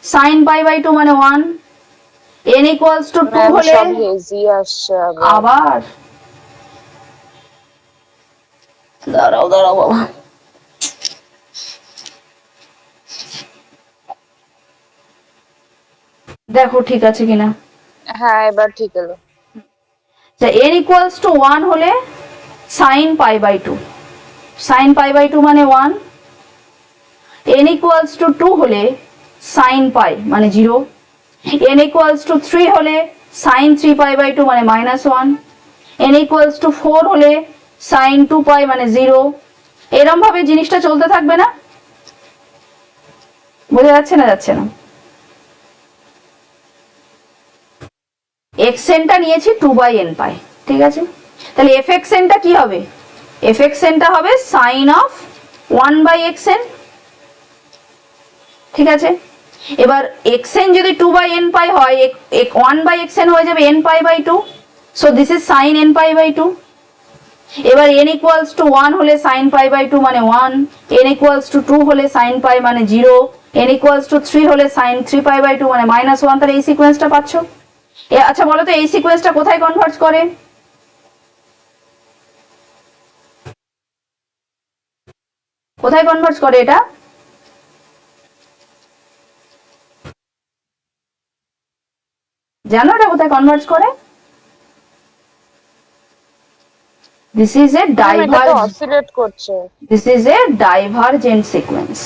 সাইন π/2 মানে 1। n ইকুয়ালস টু 2 হলে সব হেজি আসছে আবার দাঁড়াও বাবা, দেখো ঠিক আছে কিনা। হ্যাঁ এবার ঠিক হলো। n ইকুয়ালস টু 1 হলে সাইন π/2, সাইন π/2 মানে 1। n ইকুয়ালস টু 2 হলে সাইন π মানে 0। n ইকুয়ালস টু 3 হলে সাইন 3π/2 মানে -1। n ইকুয়ালস টু 4 হলে সাইন 2π মানে 0। এরকম ভাবে জিনিসটা চলতে থাকবে না? বোঝা যাচ্ছে না, যাচ্ছে না? xnটা নিয়েছি 2/n পাই, ঠিক আছে, তাহলে fxnটা কি হবে, fxnটা হবে সাইন অফ 1/xn, ঠিক আছে। এবার xn যদি 2/n পাই হয়, 1/xn হয়ে যাবে nπ/2, so this is sign nπ/2। এবার n ইকুয়ালস টু 1 হলে সাইন π/2 মানে 1, n ইকুয়ালস টু 2 হলে সাইন π মানে 0, n ইকুয়ালস টু 3 হলে সাইন 3π/2 মানে -1। তাহলে এই সিকোয়েন্সটা পাচ্ছো। আচ্ছা বলো তো এই সিকোয়েন্সটা কোথায় কনভার্ট করে, কোথায় কনভার্ট করে এটা? জানো এটা কোথায় কনভার্ট করে? দিস ইজ এ অসিলেট করছে, this is A divergent sequence,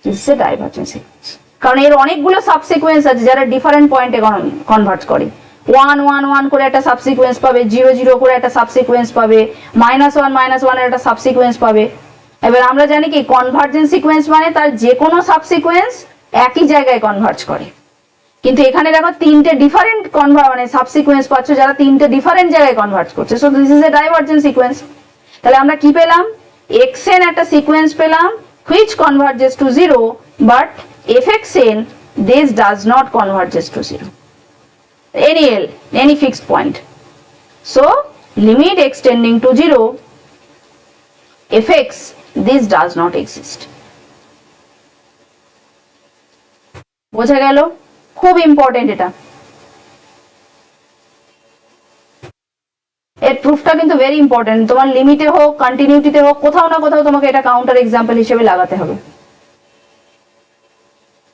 this is A divergent sequence, কারণ এর অনেকগুলো সাবসিকোয়েন্স আছে যারা ডিফারেন্ট পয়েন্টে কনভার্ট করে। 1 1 1 করে একটা সাবসিকোয়েন্স পাবে, 0 0 করে একটা সাবসিকোয়েন্স পাবে, -1 -1 এর একটা সাবসিকোয়েন্স পাবে। এবার আমরা জানি কি কনভার্জেন্ট সিকোয়েন্স মানে তার যে কোনো সাবসিকোয়েন্স একই জায়গায় কনভার্জ করে, কিন্তু এখানে দেখো তিনটে ডিফারেন্ট মানে সাবসিকোয়েন্স পাচ্ছ যারা তিনটে ডিফারেন্ট জায়গায় কনভার্ট করছে, so this is A divergent sequence. তাহলে আমরা কি পেলাম, xn একটা সিকোয়েন্স পেলাম which converges to 0 but fxn this does not converges to 0, any fixed point. So limit x tending to 0 fx this does not exist. বোঝা গেল? খুব important এটা, এর প্রুফটা কিন্তু ভেরি ইম্পর্টেন্ট। তোমার লিমিটে হোক কন্টিনিউটিতে হোক কোথাও না কোথাও তোমাকে এটা কাউন্টার এক্সাম্পল হিসেবে লাগাতে হবে।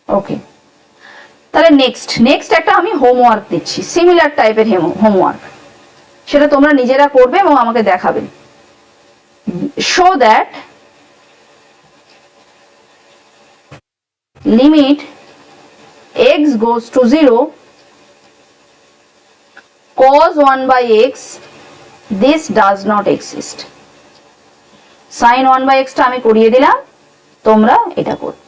ওকে, তাহলে নেক্সট একটা আমি হোমওয়ার্ক দিচ্ছি, সিমিলার টাইপের হোমওয়ার্ক, সেটা তোমরা নিজেরা করবে এবং আমাকে দেখাবে। Show that limit x goes to 0 cos 1 by x this does not exist. sin 1 by x টা আমি করিয়ে দিলাম, তোমরা এটা করো।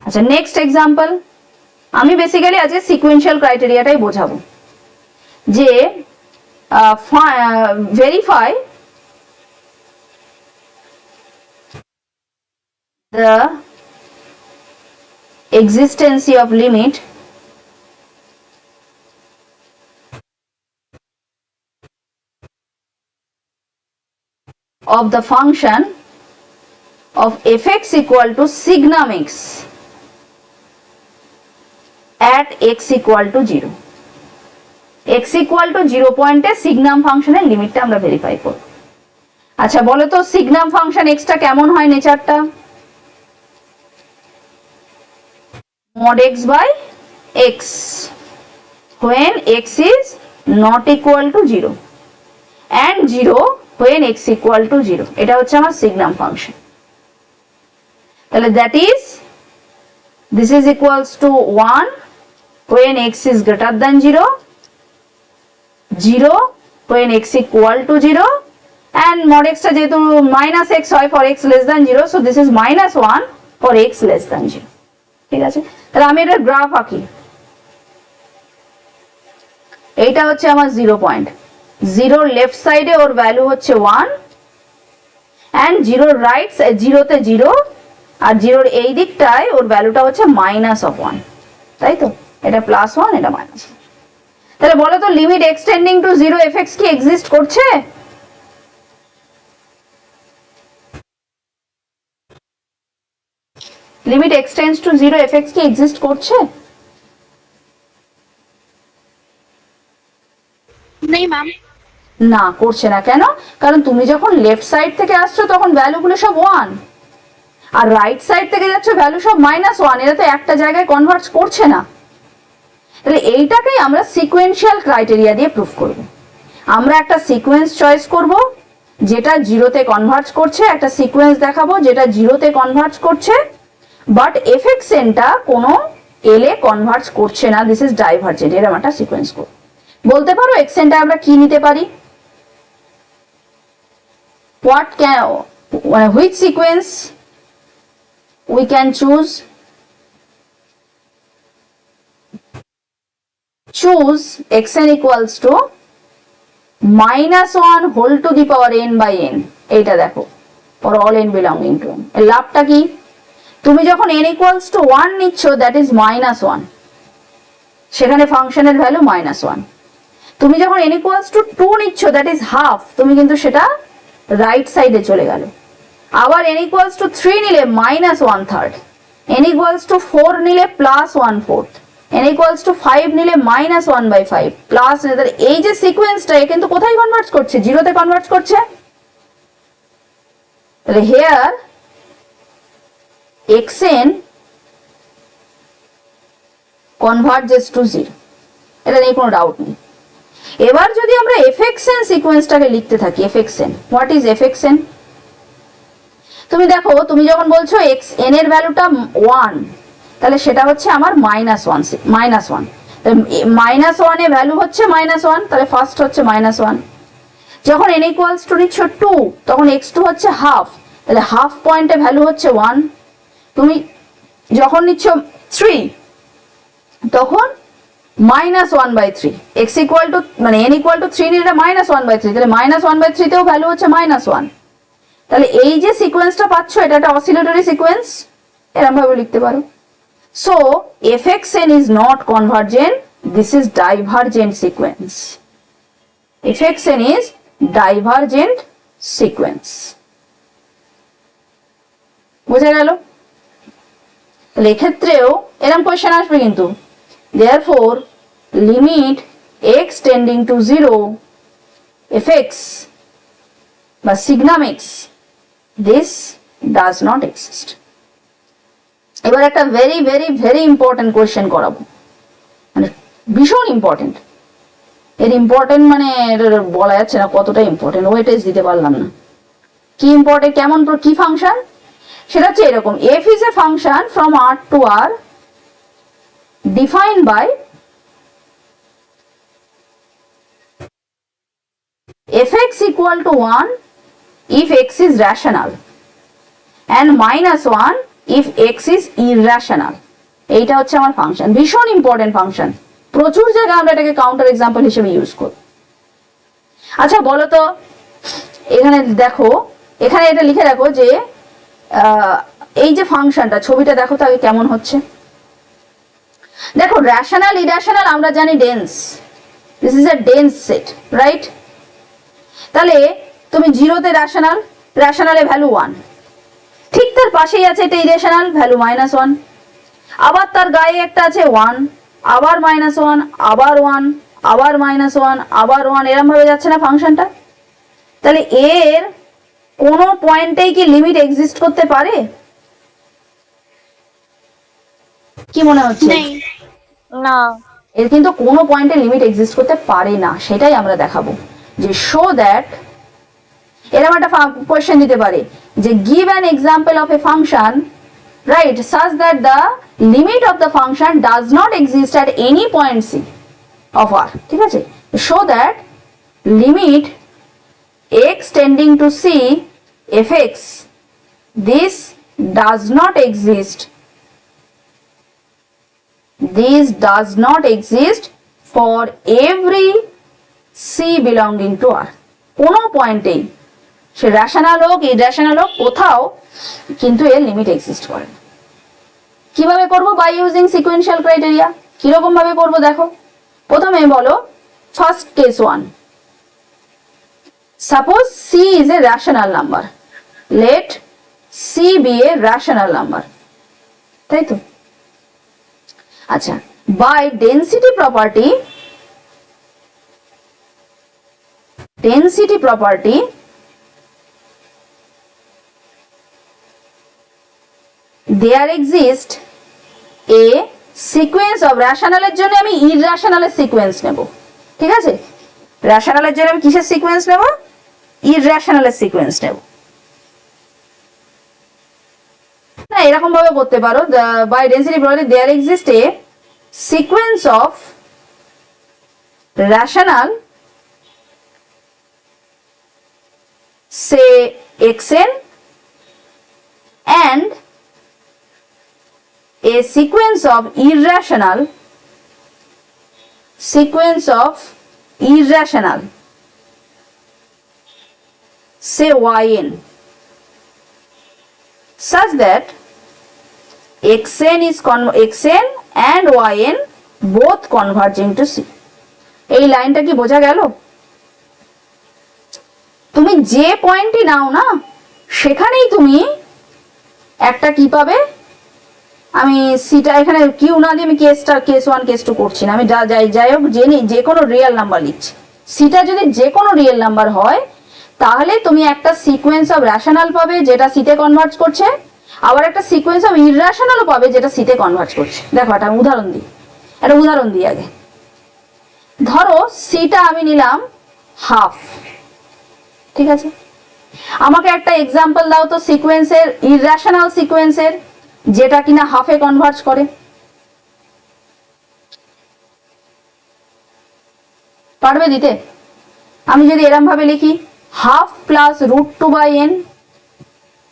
আচ্ছা, নেক্সট এক্সাম্পল, আমি বেসিক্যালি আজকে সিকোয়েন্সিয়াল ক্রাইটেরিয়াটাই বোঝাবো, যে verify the existence of limit of the function of fx equal to signum x at x equal to 0. x equal to 0 পয়েন্টে সিগনাম ফাংশনের লিমিটটা আমরা ভেরিফাই করব। আচ্ছা বলো তো সিগনাম ফাংশন x টা কেমন হয় নেচারটা? mod x by x when x is not equal to 0 and 0 when x equal to 0, এটা হচ্ছে আমার সিগনাম ফাংশন। তাহলে that is this is equals to 1 when x is greater than 0, 0 when x equal to 0, and mod x টা যেহেতু minus x হয় for x less than 0, so this is minus 1 for x less than 0. ঠিক আছে, তাহলে আমি এটা graph আঁকি। এইটা হচ্ছে আমার 0 পয়েন্ট, 0 লেফট সাইডে ওর ভ্যালু হচ্ছে 1 and 0 রাইট, 0 তে 0 আর 0 এই দিকটায় ওর ভ্যালুটা হচ্ছে মাইনাস অফ 1, তাই তো? এটা প্লাস 1, এটা মাইনাস 1। তাহলে বলো তো লিমিট এক্সটেন্ডিং টু 0 fx কি এক্সিস্ট করছে? লিমিট এক্সটেন্ডস টু 0 fx কি এক্সিস্ট করছে? নেই ম্যাম। না, করছে না। কেন? কারণ তুমি যখন লেফট সাইড থেকে আসছো তখন ভ্যালুগুলো সব 1, আর রাইট সাইড থেকে যাচ্ছে ভ্যালু সব -1, এরা তো একটা জায়গায় কনভার্জ করছে না। তাহলে এইটাকেই আমরা সিকোয়েন্সিয়াল ক্রাইটেরিয়া দিয়ে প্রুফ করব। আমরা একটা সিকোয়েন্স চয়েস করব যেটা 0 তে কনভার্জ করছে, একটা সিকোয়েন্স দেখাবো যেটা 0 তে কনভার্জ করছে, বাট fxn টা কোনো l এ কনভার্জ করছে না, দিস ইজ ডাইভার্জেন্ট, এরকম একটা সিকোয়েন্স করব। বলতে পারো xn টা আমরা কি নিতে পারি? what can which sequence we can choose xn equals to -1 whole to the power n by n, এইটা দেখো for all n belonging to n। এর লাভটা কি? তুমি যখন n equals to 1 নিচ্ছ that is -1, সেখানে ফাংশনের ভ্যালু -1। তুমি যখন n equals to 2 নিচ্ছ that is half, তুমি কিন্তু সেটা রাইট সাইডে চলে গেল। আবার n equals to 3 নিলে -1/3, n equals to 4 নিলে +1/4, n equals to 5 নিলে -1/5 প্লাস, এই যে সিকোয়েন্সটা কিন্তু কোথায় কনভার্ট করছে? 0 তে কনভার্ট করছে। তাহলে হিয়ার xn converges to 0, এটা নিয়ে কোনো ডাউট নেই। এবার যদি আমরা fxn সিকোয়েন্সটাকে লিখতে থাকি, fxn, হোয়াট ইজ fxn? তুমি দেখো, তুমি যখন বলছো xn এর ভ্যালুটা 1, তাহলে সেটা হচ্ছে আমার -1, -1 এর ভ্যালু হচ্ছে -1, তাহলে ফার্স্ট হচ্ছে -1। যখন n equals to নিচ্ছ 2, তখন x2 হচ্ছে হাফ, তাহলে হাফ পয়েন্টে ভ্যালু হচ্ছে 1। তুমি যখন নিচ্ছ 3, তখন -1/3, x equal to মানে n equal to 3 নিলে -1/3, তাহলে -1/3 তেও ভ্যালু হচ্ছে -1। তাহলে এই যে সিকোয়েন্সটা পাচ্ছ এটা একটা অসিলেটরি সিকোয়েন্স, এরকম ভাবে লিখতে পারো। So fxn is not convergent, this is divergent sequence. fxn is divergent sequence. বুঝা গেল? তাহলে এক্ষেত্রেও এরকম কোয়েশ্চেন আসবে কিন্তু, therefore limit x tending to 0 fx বা signum x, this does not exist. এবার একটা very very very important question করাবো, মানে ভীষণ ইম্পর্টেন্ট। এর ইম্পর্টেন্ট মানে বলা যাচ্ছে না কতটা ইম্পর্টেন্ট, ওয়েটেজ দিতে পারলাম না। কি ইম্পর্টেন্ট, কেমন, কি ফাংশন, সেটা হচ্ছে এরকম, f is a function from R to R defined by fx equal to 1 if x is rational and minus 1 if x is irrational. এইটা হচ্ছে আমার ফাংশন, ভীষণ ইম্পর্টেন্ট ফাংশন, প্রচুর জায়গায় আমরা এটাকে কাউন্টার এক্সাম্পল হিসেবে ইউজ করি। আচ্ছা বলো তো, এখানে দেখো, এখানে এটা লিখে রাখো যে এই যে ফাংশনটা, ছবিটা দেখো তাকে কেমন হচ্ছে। দেখো রেশনাল ইরেশনাল আমরা জানি dense, this is a dense set, right? তাহলে তুমি জিরোতে রেশনাল, রেশনালে ভ্যালু 1, ঠিক তার পাশেই আছে এটা ইরেশনাল, ভ্যালু -1, আবার তার গায়ে একটা আছে 1, আবার -1, আবার 1, আবার -1, আবার 1, এরকম ভাবে যাচ্ছে না ফাংশনটা? তাহলে এর কোন পয়েন্টেই কি লিমিট এক্সিস্ট করতে পারে? কি মনে হচ্ছে? না, এর কিন্তু কোনো পয়েন্টে লিমিট এক্সিস্ট করতে পারে না, সেটাই আমরা দেখাবো। যে শো দ্যাট, এরকম একটা কোয়েশ্চেন দিতে পারে যে give an example of a function, right, such that the limit of the function does not exist at any point c of r, ঠিক আছে? Show that limit x tending to c fx, this does not exist, this does not exist for every c belonging to r. কোনো পয়েন্টেই, সে rational হোক irrational হোক, কোথাও কিন্তু এর limit exist করে না। কিভাবে করব? By using sequential criteria. কিরকম ভাবে করব দেখো, প্রথমে বলো first case 1, suppose c is a rational number, let c be a rational number, তাই তো? আচ্ছা, by density property, there exists a sequence of rational এর জন্য আমি irrational এর সিকোয়েন্স নেব, ঠিক আছে? রেশনালের জন্য আমি কিসের সিকোয়েন্স নেব? ইররেশনালের সিকোয়েন্স নেব। না, এরকম ভাবে করতে পারো, by density property there exist a sequence of rational say xn and a sequence of irrational say yn, such that xn and yn both converging to c. এই লাইনটা কি বোঝা গেল? তুমি যে পয়েন্টই নাও না, সেখানেই তুমি একটা কি পাবে, আমি সিটা এখানে কিউ না দিয়ে আমি কেস 1 কেস 2 করছি না, আমি যাই হোক জেনে যে কোনো রিয়েল নাম্বার লিখছি। সিটা যদি যে কোনো রিয়েল নাম্বার হয়, তাহলে তুমি একটা সিকোয়েন্স অফ রেশনাল পাবে যেটা সিতে কনভার্জ করছে, আবার একটা সিকোয়েন্স অফ ইররেশনালও পাবে যেটা সিতে কনভার্জ করছে। দেখো একটা উদাহরণ দিই আগে। ধরো সিটা আমি নিলাম হাফ, ঠিক আছে? আমাকে একটা এক্সাম্পল দাও তো সিকোয়েন্সের, ইররেশনাল সিকোয়েন্সের, যেটা কিনা হাফে কনভার্জ করে। পারবে দিতে? আমি যদি এরম ভাবে লিখি হাফ প্লাস √2/n,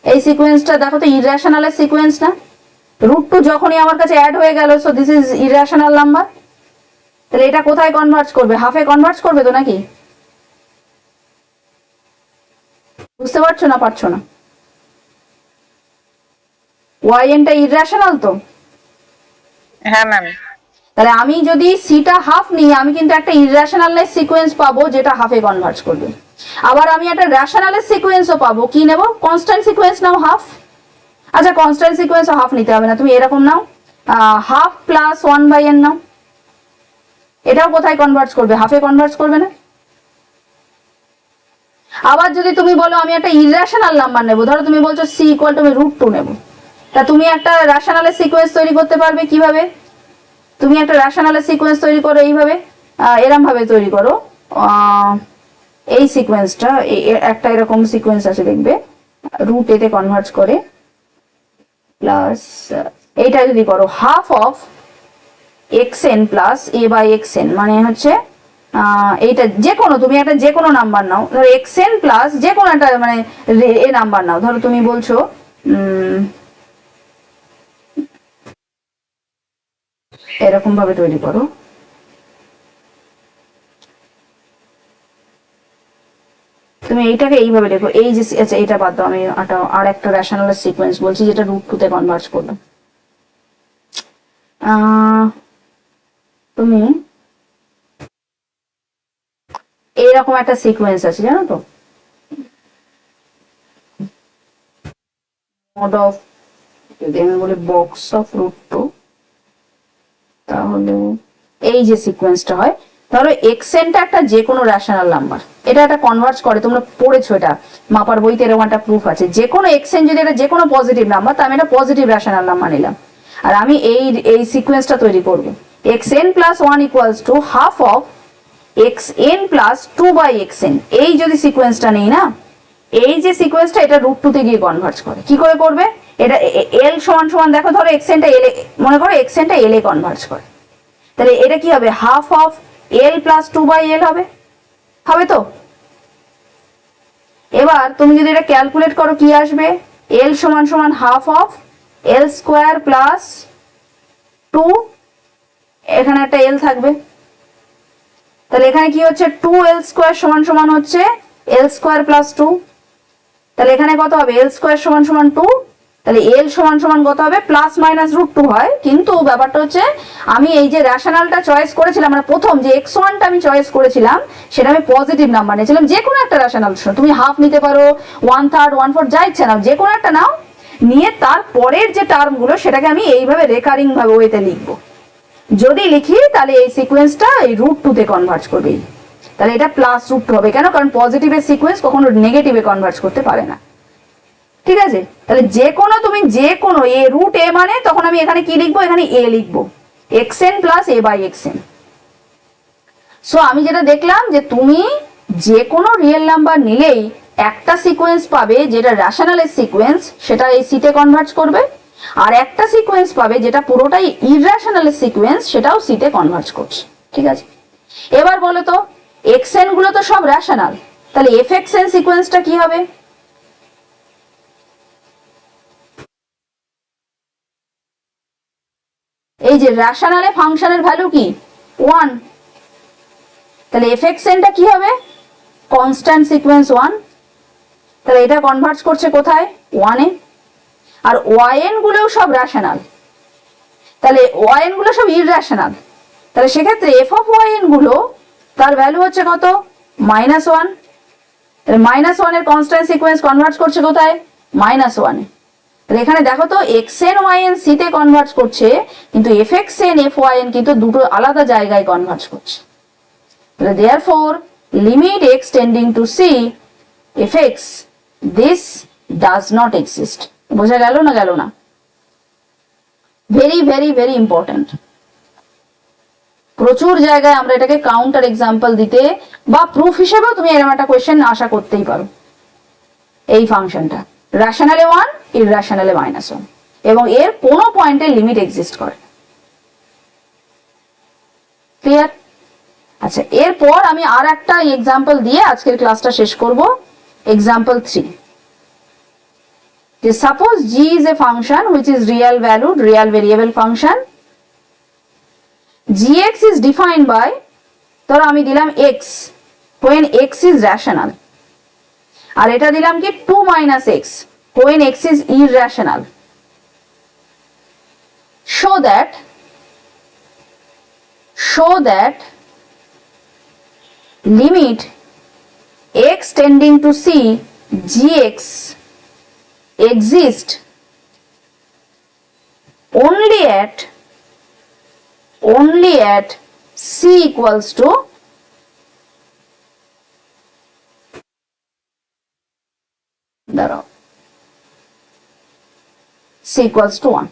এই সিকোয়েন্সটা দেখো তো ইররেশনালের সিকোয়েন্স না? √2 যখনই আমার কাছে অ্যাড হয়ে গেল, so this is irrational number. তাহলে এটা কোথায় কনভার্জ করবে? হাফে কনভার্জ করবে তো নাকি? বুঝতে পারছো না? পারছো না? yn টা ইররেশনাল তো? হ্যাঁ ম্যাম। তাহলে আমি যদি সিটা হাফ নিই, আমি কিন্তু একটা ইররেশনালের সিকোয়েন্স পাবো যেটা হাফে কনভার্জ করবে। আবার আমি একটা রেশনালের সিকোয়েন্সও পাবো, কি নেব? কনস্ট্যান্ট সিকোয়েন্স নাও হাফ। আচ্ছা, কনস্ট্যান্ট সিকোয়েন্স হাফ নিতে হবে না, তুমি এরকম নাও হাফ প্লাস 1/n নাও, এটাও কোথায় কনভার্জ করবে? হাফে কনভার্জ করবে না? আবার যদি তুমি বলো আমি একটা ইররেশনাল নাম্বার নেবো, ধরো তুমি বলছো c = আমি √2 নেবো, তা তুমি একটা রেশনালের সিকোয়েন্স তৈরি করতে পারবে কিভাবে? তুমি একটা রেশনালের সিকোয়েন্স তৈরি করো এইভাবে, এরম ভাবে তৈরি করো। এই সিকোয়েন্সটা একটা এরকম সিকোয়েন্স আছে দেখবে, রুট এতে কনভার্ট করে প্লাস এইটা যদি করো half of xn plus a by xn, মানে হচ্ছে এইটা যে কোনো তুমি একটা যে কোনো নাম্বার নাও, ধরো xn প্লাস যে কোনো একটা মানে এ নাম্বার নাও, ধরো তুমি বলছো এরকম ভাবে তৈরি করো। তুমি এইটাকে এইভাবে দেখো, এই যে আচ্ছা এটা বাদ দাও, আমি আর একটা রেশনাল সিকোয়েন্স বলছি যেটা রুট টু তে কনভার্ট করবে। তুমি এইরকম একটা সিকোয়েন্স আছে জানো তো, মোড অফ, যদি আমি বলি বক্স অফ রুট টু, তাহলে এই যে সিকোয়েন্সটা হয়, ধরো এক্সএনটা একটা যে কোনো রেশনাল নাম্বার, এটা একটা কনভার্ট করে, তোমরা পড়েছো এটা মাপার বইতে, এরকম একটা প্রুফ আছে, যে কোনো এক্সএন যদি এটা যে কোনো পজিটিভ নাম্বার, তা আমি এটা পজিটিভ রেশনাল নাম্বার নিলাম, আর আমি এই সিকোয়েন্সটা তৈরি করবো, xn plus 1 equals to half of xn plus 2 by xn। এই যদি সিকোয়েন্সটা নেই না, এই যে সিকোয়েন্সটা এটা রুট টু তে গিয়ে কনভার্ট করে, কি করে করবে এটা, এল সমান সমান দেখো, ধরো এক্সএনটা এল, মনে করো এক্সএনটা এল এ কনভার্ট করে, তাহলে এটা কি হবে, half of l plus 2 by l হবে, হবে তো? এবার তুমি যদি এটা ক্যালকুলেট করো কি আসবে, এল সমান সমান half of L square plus 2, এখানে একটা এল থাকবে, তাহলে এখানে কি হচ্ছে 2l স্কোয়ার সমান সমান হচ্ছে এল স্কোয়ার প্লাস 2, তাহলে এখানে কত হবে, এল স্কোয়ার সমান সমান 2, তাহলে এল সমান সমান কত হবে, প্লাস মাইনাস রুট 2 হয়, কিন্তু ব্যাপারটা হচ্ছে আমি এই যে রেশনালটা চয়েস করেছিলাম, মানে প্রথম যে x1টা আমি চয়েস করেছিলাম সেটা আমি পজিটিভ নাম্বার নিয়েছিলাম, যে কোনো একটা রেশনাল, তুমি হাফ নিতে পারো, 1/3 1/4 যা ইচ্ছা নাও, যে কোনো একটা নাও, নিয়ে তার পরের যে টার্মগুলো সেটাকে আমি এইভাবে রেকারিং ভাবে ওয়েতে লিখবো, যদি লিখি তাহলে এই সিকোয়েন্সটা এই রুট টু তে কনভার্ট করবে, তাহলে এটা প্লাস রুট টু হবে, কেন, কারণ পজিটিভের সিকোয়েন্স কখনো নেগেটিভে কনভার্ট করতে পারে না, ঠিক আছে? তাহলে যে কোনো তুমি যে কোনো এ রুট এ মানে তখন আমি এখানে কি লিখবো, এখানে এ লিখবো, xn plus a by xn। So আমি যেটা দেখলাম যে তুমি যে কোনো রিয়েল নাম্বার নিলেই একটা সিকোয়েন্স পাবে যেটা রেশনালের সিকোয়েন্স, সেটা এই সিতে কনভার্ট করবে, আর একটা সিকোয়েন্স পাবে যেটা পুরোটাই ইররেশনালের সিকোয়েন্স, সেটাও সিতে কনভার্ট করছে, ঠিক আছে? এবার বলো তো xn গুলো তো সব রেশনাল, তাহলে fxn সিকোয়েন্সটা কি হবে, এই যে রেশনালে ফাংশনের ভ্যালু কি 1, তাহলে fxnটা কি হবে, কনস্ট্যান্ট সিকোয়েন্স 1, তাহলে এটা কনভার্ট করছে কোথায়, 1 এ, আর yn গুলোও সব রেশনাল, তাহলে yn গুলো সব ইররেশনাল, তাহলে সেক্ষেত্রে f অফ yn গুলো তার ভ্যালু হচ্ছে কত, -1, তাহলে -1 এর কনস্ট্যান্ট সিকোয়েন্স কনভার্ট করছে কোথায়, -1 এ, তাহলে এখানে দেখো তো xn yn c তে কনভার্ট করছে, কিন্তু fxn fyn কিন্তু দুটো আলাদা জায়গায় কনভার্ট করছে, তাহলে therefore limit x tending to c fx this does not exist। বোঝা গেল না, গেল না? ভেরি ভেরি ভেরি ইম্পর্টেন্ট, প্রচুর জায়গায় আমরা এটাকে কাউন্টার এক্সাম্পল দিতে বা প্রুফ হিসেবেও তুমি এরকম একটা কোয়েশ্চেন আশা করতেই পারো, এই ফাংশনটা রেশনালে 1 ইররেশনালে -1, এবং এর কোনো পয়েন্টে লিমিট এক্সিস্ট করে, ক্লিয়ার? আচ্ছা, এরপর আমি আর একটা এক্সাম্পল দিয়ে আজকের ক্লাসটা শেষ করব। এক্সাম্পল 3, যে suppose g is a function which is real valued real variable function, gx is defined by, ধরো আমি দিলাম x when x is rational, আর এটা দিলাম কি 2 - x when x is irrational, show that limit x tending to c gx exist only at c equals to দাঁড়াও, c C equals to 1।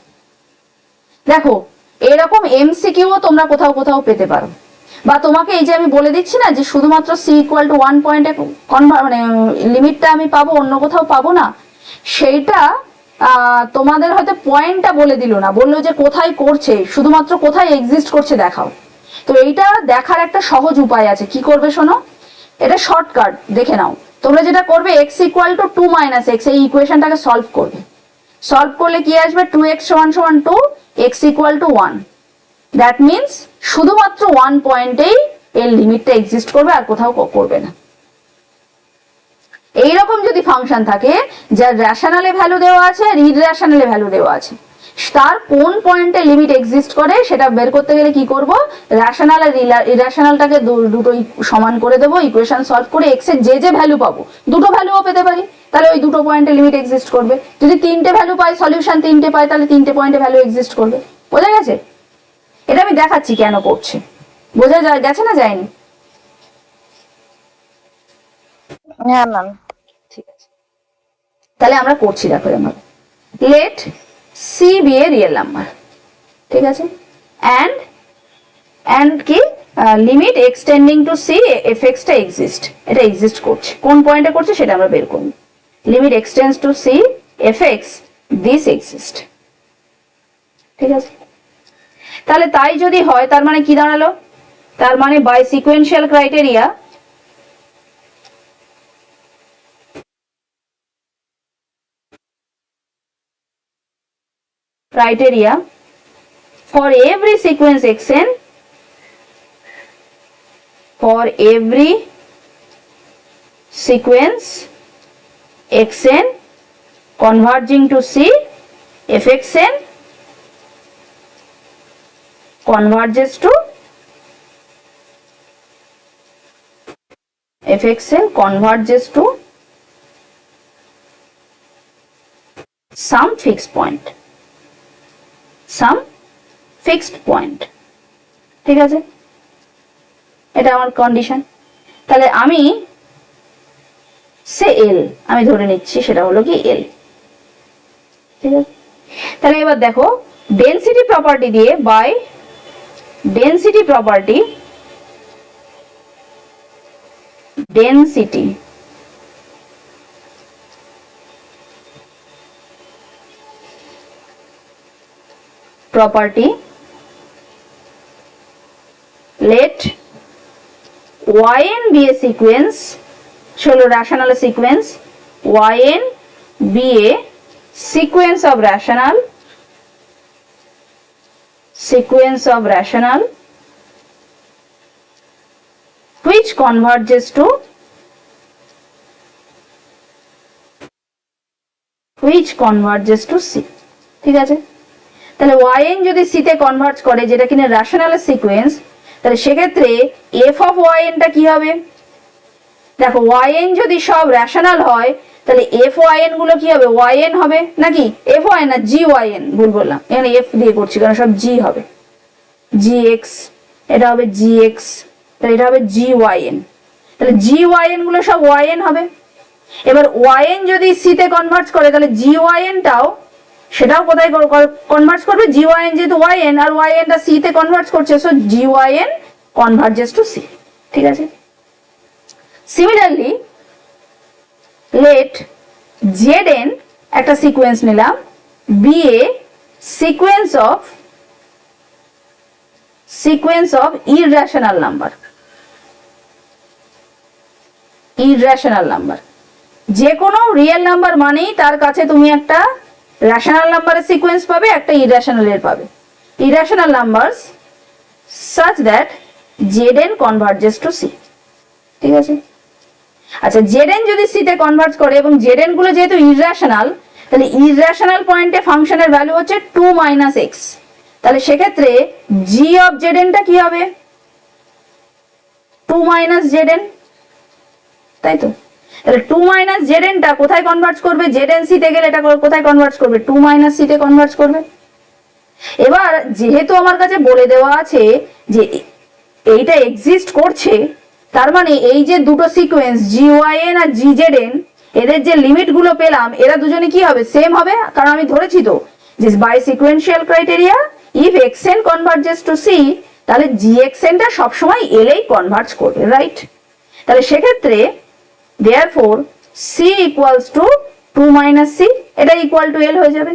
দেখো এরকম এমসিকিউও তোমরা কোথাও কোথাও পেতে পারো, বা তোমাকে এই যে আমি বলে দিচ্ছি না যে শুধুমাত্র সি ইকুয়াল টু 1 পয়েন্টে মানে লিমিটটা আমি পাবো, অন্য কোথাও পাবো না, সেইটা তোমাদের হয়তো পয়েন্টটা বলে দিল না, বললো যে কোথায় করছে, শুধুমাত্র কোথায় এক্সিস্ট করছে দেখাও। তো এইটা দেখার একটা সহজ উপায় আছে, কি করবে শোনো, এটা শর্টকাট দেখে নাও। তোমরা যেটা করবে x equal two 2 minus x, এই ইকুয়েশনটাকে সলভ করবে। সলভ করলে কি আসবে, 2x সমান সমান 2, x equal to 1। That means শুধুমাত্র 1 পয়েন্টেই এর লিমিটটা এক্সিস্ট করবে, আর কোথাও করবে না। এইরকম যদি ফাংশন থাকে যার রেশনালে ভ্যালু দেওয়া আছে আর ইররেশনালে ভ্যালু দেওয়া আছে, তার কোন পয়েন্টে লিমিট এক্সিস্ট করে সেটা বের করতে গেলে কি করব, রেশনাল আর ইররেশনালটাকে দুটোই সমান করে দেবো, ইকুয়েশন সলভ করে এক্স এর যে যে ভ্যালু পাবো, দুটো ভ্যালুও পেতে পারি, তাহলে ওই দুটো পয়েন্টে লিমিট এক্সিস্ট করবে। যদি 3টে ভ্যালু পাই, সলিউশন 3টে পাই, তাহলে 3টে পয়েন্টে ভ্যালু এক্সিস্ট করবে। বোঝা গেছে? এটা আমি দেখাচ্ছি কেন করছে, বোঝা গেছে না যায়নি? হ্যাঁ ম্যাম। ঠিক আছে, তাহলে আমরা করছি, দেখো এবার let c be a real number, ঠিক আছে, অ্যান্ড কি limit extending to c f এক্সটা এক্সিস্ট, এটা এক্সিস্ট করছে, কোন পয়েন্টে করছে সেটা আমরা বের করব। Limit x tends to c f x this exist, ঠিক আছে। তাহলে তাই যদি হয়, তার মানে কি দাঁড়ালো, তার মানে by sequential criteria for every sequence xn, for every sequence xn converging to C, fxn converges to fxn converges to some fixed point, some fixed point, ঠিক আছে, এটা আমার কন্ডিশন। তাহলে আমি সে এল আমি ধরে নিচ্ছি, সেটা হলো কি এল, ঠিক আছে। তাহলে এবার দেখো ডেনসিটি প্রপার্টি দিয়ে, by density property, density property, let yn be a sequence, chalo rational sequence, yn be a sequence of rational which converges to C, ঠিক আছে। তাহলে yn যদি c তে কনভার্জ করে, যেটা কিনা রেশনাল সিকোয়েন্স, তাহলে সেক্ষেত্রে f অফ yn টা কি হবে, দেখো yn যদি সব রেশনাল হয় তাহলে f yn গুলো কি হবে, yn হবে নাকি, f yn না gyn, ভুল বললাম, এখানে f দিয়ে করছি কারণ সব g হবে, gx, এটা হবে gx, তাহলে এটা হবে gyn, তাহলে gyn গুলো সব yn হবে। এবার yn যদি c তে কনভার্জ করে তাহলে gyn টাও সেটাও কোথায় কনভার্জ করবে, gyn যেহেতু yn আর yn টা c তে কনভার্জ করছে, so gyn converges to c, ঠিক আছে। সিমিলারলি লেট zn একটা সিকোয়েন্স নিলাম, be a sequence of irrational number, যে কোনো রিয়েল নাম্বার মানেই তার কাছে তুমি একটা রেশনাল নাম্বারের সিকোয়েন্স পাবে, একটা ইররেশনালের পাবে, irrational numbers such that zn converges to c, ঠিক আছে। আচ্ছা zn যদি c তে কনভার্জ করে এবং zn গুলো যেহেতু ইররেশনাল, তাহলে ইররেশনাল পয়েন্টে ফাংশনের ভ্যালু হচ্ছে 2 মাইনাস x, তাহলে সেক্ষেত্রে g অফ zn টা কি হবে, 2 মাইনাস zn, তাই তো। তাহলে 2 মাইনাস zn টা কোথায় কনভার্জ করবে, zn c তে গেলে এটা কোথায় কনভার্জ করবে, 2 মাইনাস c তে কনভার্জ করবে। এবার যেহেতু আমার কাছে বলে দেওয়া আছে যে এইটা এক্সিস্ট করছে, তার মানে এই যে দুটো সিকোয়েন্স gyn আর gzn, এদের যে লিমিট গুলো পেলাম এরা দুজনে কি হবে, সেম হবে, কারণ আমি ধরেছি তো যে by sequential criteria if xn converges to c, তাহলে gxn টা সবসময় l এই কনভার্জ করবে, রাইট? তাহলে সেক্ষেত্রে therefore c equals to 2 minus c, এটা ইকুয়াল টু l হয়ে যাবে।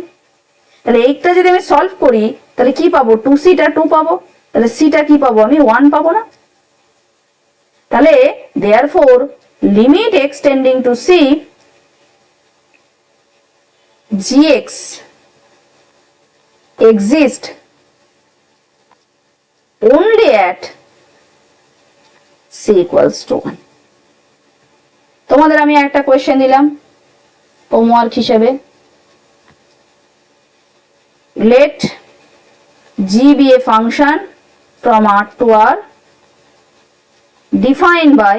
তাহলে এইটা যদি আমি সলভ করি তাহলে কি পাবো, 2c টা 2 পাবো, তাহলে c টা কি পাবো আমি 1 পাবো না? তাহলে therefore limit x tending to c gx exist only at c equals to 1। তোমাদের আমি একটা কোয়েশ্চেন দিলাম হোমওয়ার্ক হিসেবে, let g be a function from R to R defined by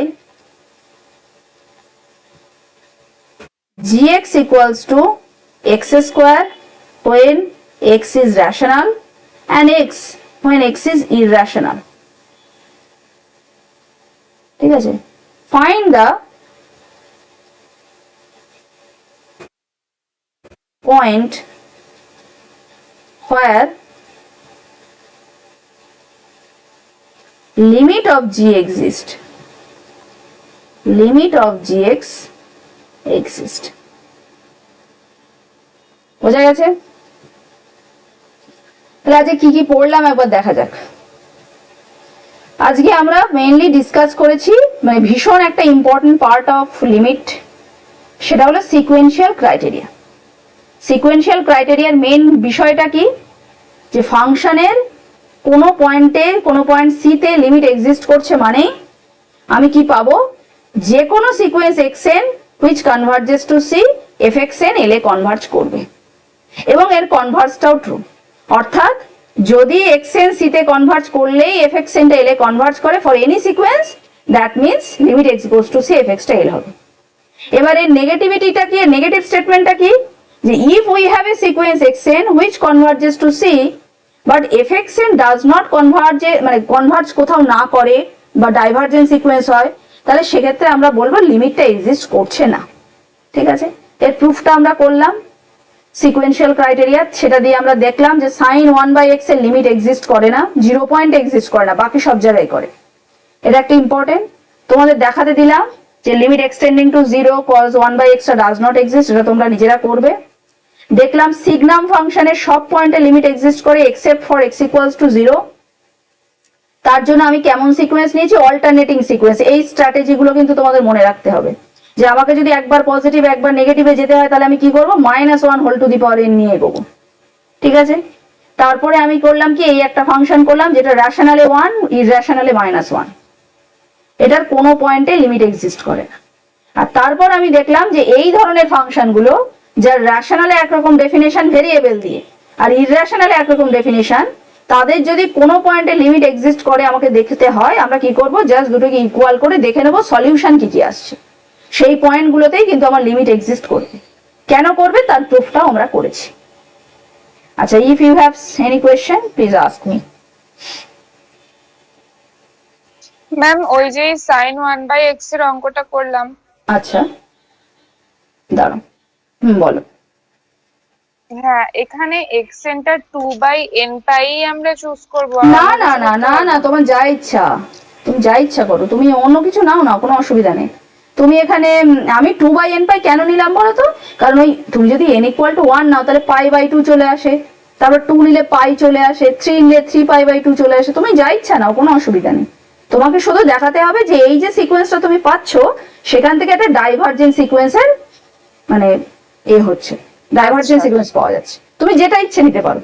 gx equals to x square when x is rational and x when x is irrational, ঠিক আছে? Find the point where limit of g exist, limit of gx exist। বোঝা গেছে? তাহলে আজকে কি কি পড়লাম একবার দেখা যাক। আজকে আমরা মেইনলি ডিসকাস করেছি মানে ভীষণ একটা ইম্পর্টেন্ট পার্ট অফ লিমিট, সেটা হলো সিকোয়েন্সিয়াল ক্রাইটেরিয়া। সিকোয়েন্সিয়াল ক্রাইটেরিয়ার মেইন বিষয়টা কি, যে ফাংশনের কোনো পয়েন্টে কোনো পয়েন্ট সি তে লিমিট এক্সিস্ট করছে মানে আমি কি পাবো, যে কোনো sequence xn which converges to c fxn l A converge করবে এবং এর কনভার্সটাও ট্রু, অর্থাৎ যদি xn c তে কনভার্জ করলেই fxn টা l এ কনভার্জ করে for any sequence, that means limit x goes to c fx টা l হবে। এবার এর নেগেটিভিটিটা কি, নেগেটিভ স্টেটমেন্টটা কি, যে if we have a sequence xn which converges to c but fxn does not converge, মানে কনভার্জ কোথাও না করে বা ডাইভারজেন্ট সিকোয়েন্স হয়, তাহলে সেক্ষেত্রে আমরা বলবো লিমিটটা এক্সিস্ট করছে না, ঠিক আছে? এর প্রুফটা আমরা করলাম সিকোয়েন্সিয়াল ক্রাইটেরিয়া, সেটা দিয়ে আমরা দেখলাম যে sin 1/x এর লিমিট এক্সিস্ট করে না, 0 পয়েন্ট এক্সিস্ট করে না, বাকি সব জায়গায় করে। এটা একটা ইম্পর্টেন্ট, তোমাদের দেখাতে দিলাম যে limit extending to 0 cos 1/x does not exist, এটা তোমরা নিজেরা করবে। দেখলাম সিগনাম ফাংশনের সব পয়েন্টে লিমিট এক্সিস্ট করে except for x equals to 0, তার জন্য আমি কেমন সিকোয়েন্স নিয়েছি, অল্টারনেটিং সিকোয়েন্স। এই স্ট্র্যাটেজি গুলো কিন্তু তোমাদের মনে রাখতে হবে, যে আমাকে যদি একবার পজিটিভ একবার নেগেটিভে যেতে হয় তাহলে আমি কি করবো, -1 whole to the power n নিয়ে এগোবো, ঠিক আছে? তারপরে আমি করলাম কি, এই একটা ফাংশন করলাম যেটা রেশনালে 1 ইররেশনালে -1, এটার কোনো পয়েন্টে লিমিট এক্সিস্ট করে না। আর তারপর আমি দেখলাম যে এই ধরনের ফাংশনগুলো যার রেশনালে একরকম ডেফিনেশন ভেরিয়েবল দিয়ে আর ইররেশনালে একরকম ডেফিনেশন, তাদের যদি কোনো পয়েন্টে লিমিট এক্সিস্ট করে আমাকে দেখতে হয়, আমরা কি করব, জাস্ট দুটোকে ইকুয়াল করে দেখে নেব সলিউশন কি কি আসছে, সেই পয়েন্টগুলোতেই কিন্তু আমার লিমিট এক্সিস্ট করবে। কেন করবে তার প্রুফটাও আমরা করেছি। আচ্ছা, if you have any question please ask me. Ma'am ওই যে sin 1/x এর অঙ্কটা করলাম, আচ্ছা দাঁড়াও, বলো। হ্যাঁ এখানে xn টা 2/n পাই আমরা চুজ করব। না না না না না, তোমার যা ইচ্ছা, তুমি যা ইচ্ছা করো, তুমি অন্য কিছু নাও না, কোনো অসুবিধা নেই। তুমি এখানে আমি 2/n পাই কেন নিলাম বলো তো, কারণ ওই তুমি যদি n ইকুয়াল টু 1 নাও তাহলে π/2 চলে আসে, তারপর 2 নিলে পাই চলে আসে, 3 নিলে 3π/2 চলে আসে, তুমি যা ইচ্ছা নাও, কোনো অসুবিধা নেই। তোমাকে শুধু দেখাতে হবে যে এই যে সিকোয়েন্সটা তুমি পাচ্ছ সেখান থেকে একটা ডাইভারজেন্ট সিকোয়েন্সের মানে এ হচ্ছে, ডাইভারজেন্ট সিকোয়েন্স পাওয়া যাচ্ছে, তুমি যেটা ইচ্ছে নিতে পারো।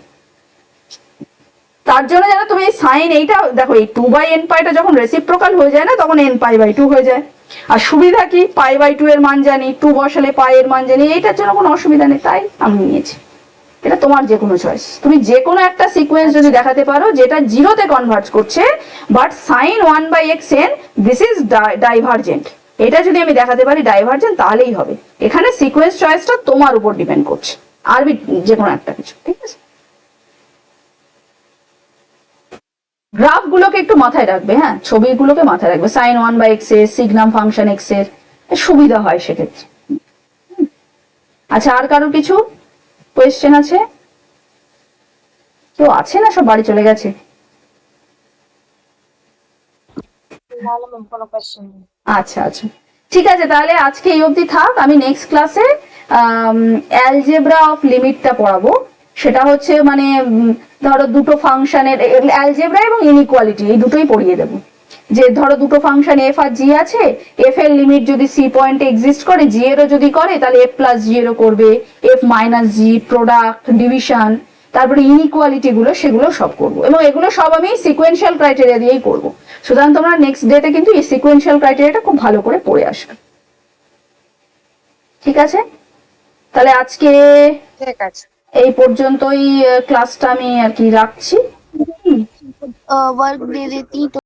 তার জন্য যেন তুমি সাইন এইটা দেখো, এই 2/n পাইটা যখন রেসিপ্রোকাল হয়ে যায় না তখন nπ/2 হয়ে যায়। আর সুবিধা কি, π/2 এর মান জানি, 2 বসালে পাই এর মান জানি, এইটার জন্য কোনো অসুবিধা নেই, তাই আমি নিয়েছি। এটা তোমার যে কোনো চয়েস, তুমি যে কোনো একটা সিকোয়েন্স যদি দেখাতে পারো যেটা জিরোতে কনভার্জ করছে but sin 1/xn this is divergent, এটা যদি আমি দেখাতে পারি ডাইভারজেন্ট তাহলেই হবে। এখানে সিকোয়েন্স চয়েসটা তোমার উপর ডিপেন্ড করছে, আর যে কোনো একটা কিছু, ঠিক আছে? গ্রাফ গুলোকে একটু মাথায় রাখবে, হ্যাঁ ছবিগুলোকে মাথায় রাখবে, sin 1/x এর সিগনাম ফাংশন x এর সুবিধা হয় সেক্ষেত্রে। আচ্ছা, আর কারোর কিছু কোয়েশ্চেন আছে? কেউ আছে না, সব বাড়ি চলে গেছে? আচ্ছা আচ্ছা, ঠিক আছে, তাহলে আজকে এই অবধি থাক। আমি নেক্সট ক্লাসে অ্যালজেব্রা অফ লিমিটটা পড়াবো। সেটা হচ্ছে মানে ধরো দুটো ফাংশনের অ্যালজেব্রা এবং ইনইকুয়ালিটি এই দুটোই পড়িয়ে দেবো। যে ধরো দুটো ফাংশন এফ আর জি আছে, এফ এর লিমিট যদি সি পয়েন্টে এক্সিস্ট করে, জি এরও যদি করে, তাহলে এফ প্লাস জি এরও করবে, এফ মাইনাস জি, প্রোডাক্ট, ডিভিশন, তারপরে ইনইকুয়ালিটি গুলো, সেগুলো সব করবো। এবং এগুলো সব আমি সিকোয়েন্সিয়াল ক্রাইটেরিয়া দিয়েই করবো। সুতরাং তোমরা নেক্সট ডেতে কিন্তু এই সিকোয়েন্সিয়াল ক্রাইটেরিয়াটা খুব ভালো করে পড়ে আসবে। ঠিক আছে, তাহলে আজকে ঠিক আছে। এই পর্যন্তই ক্লাসটা আমি আর কি রাখছি। वर्क दे देती तो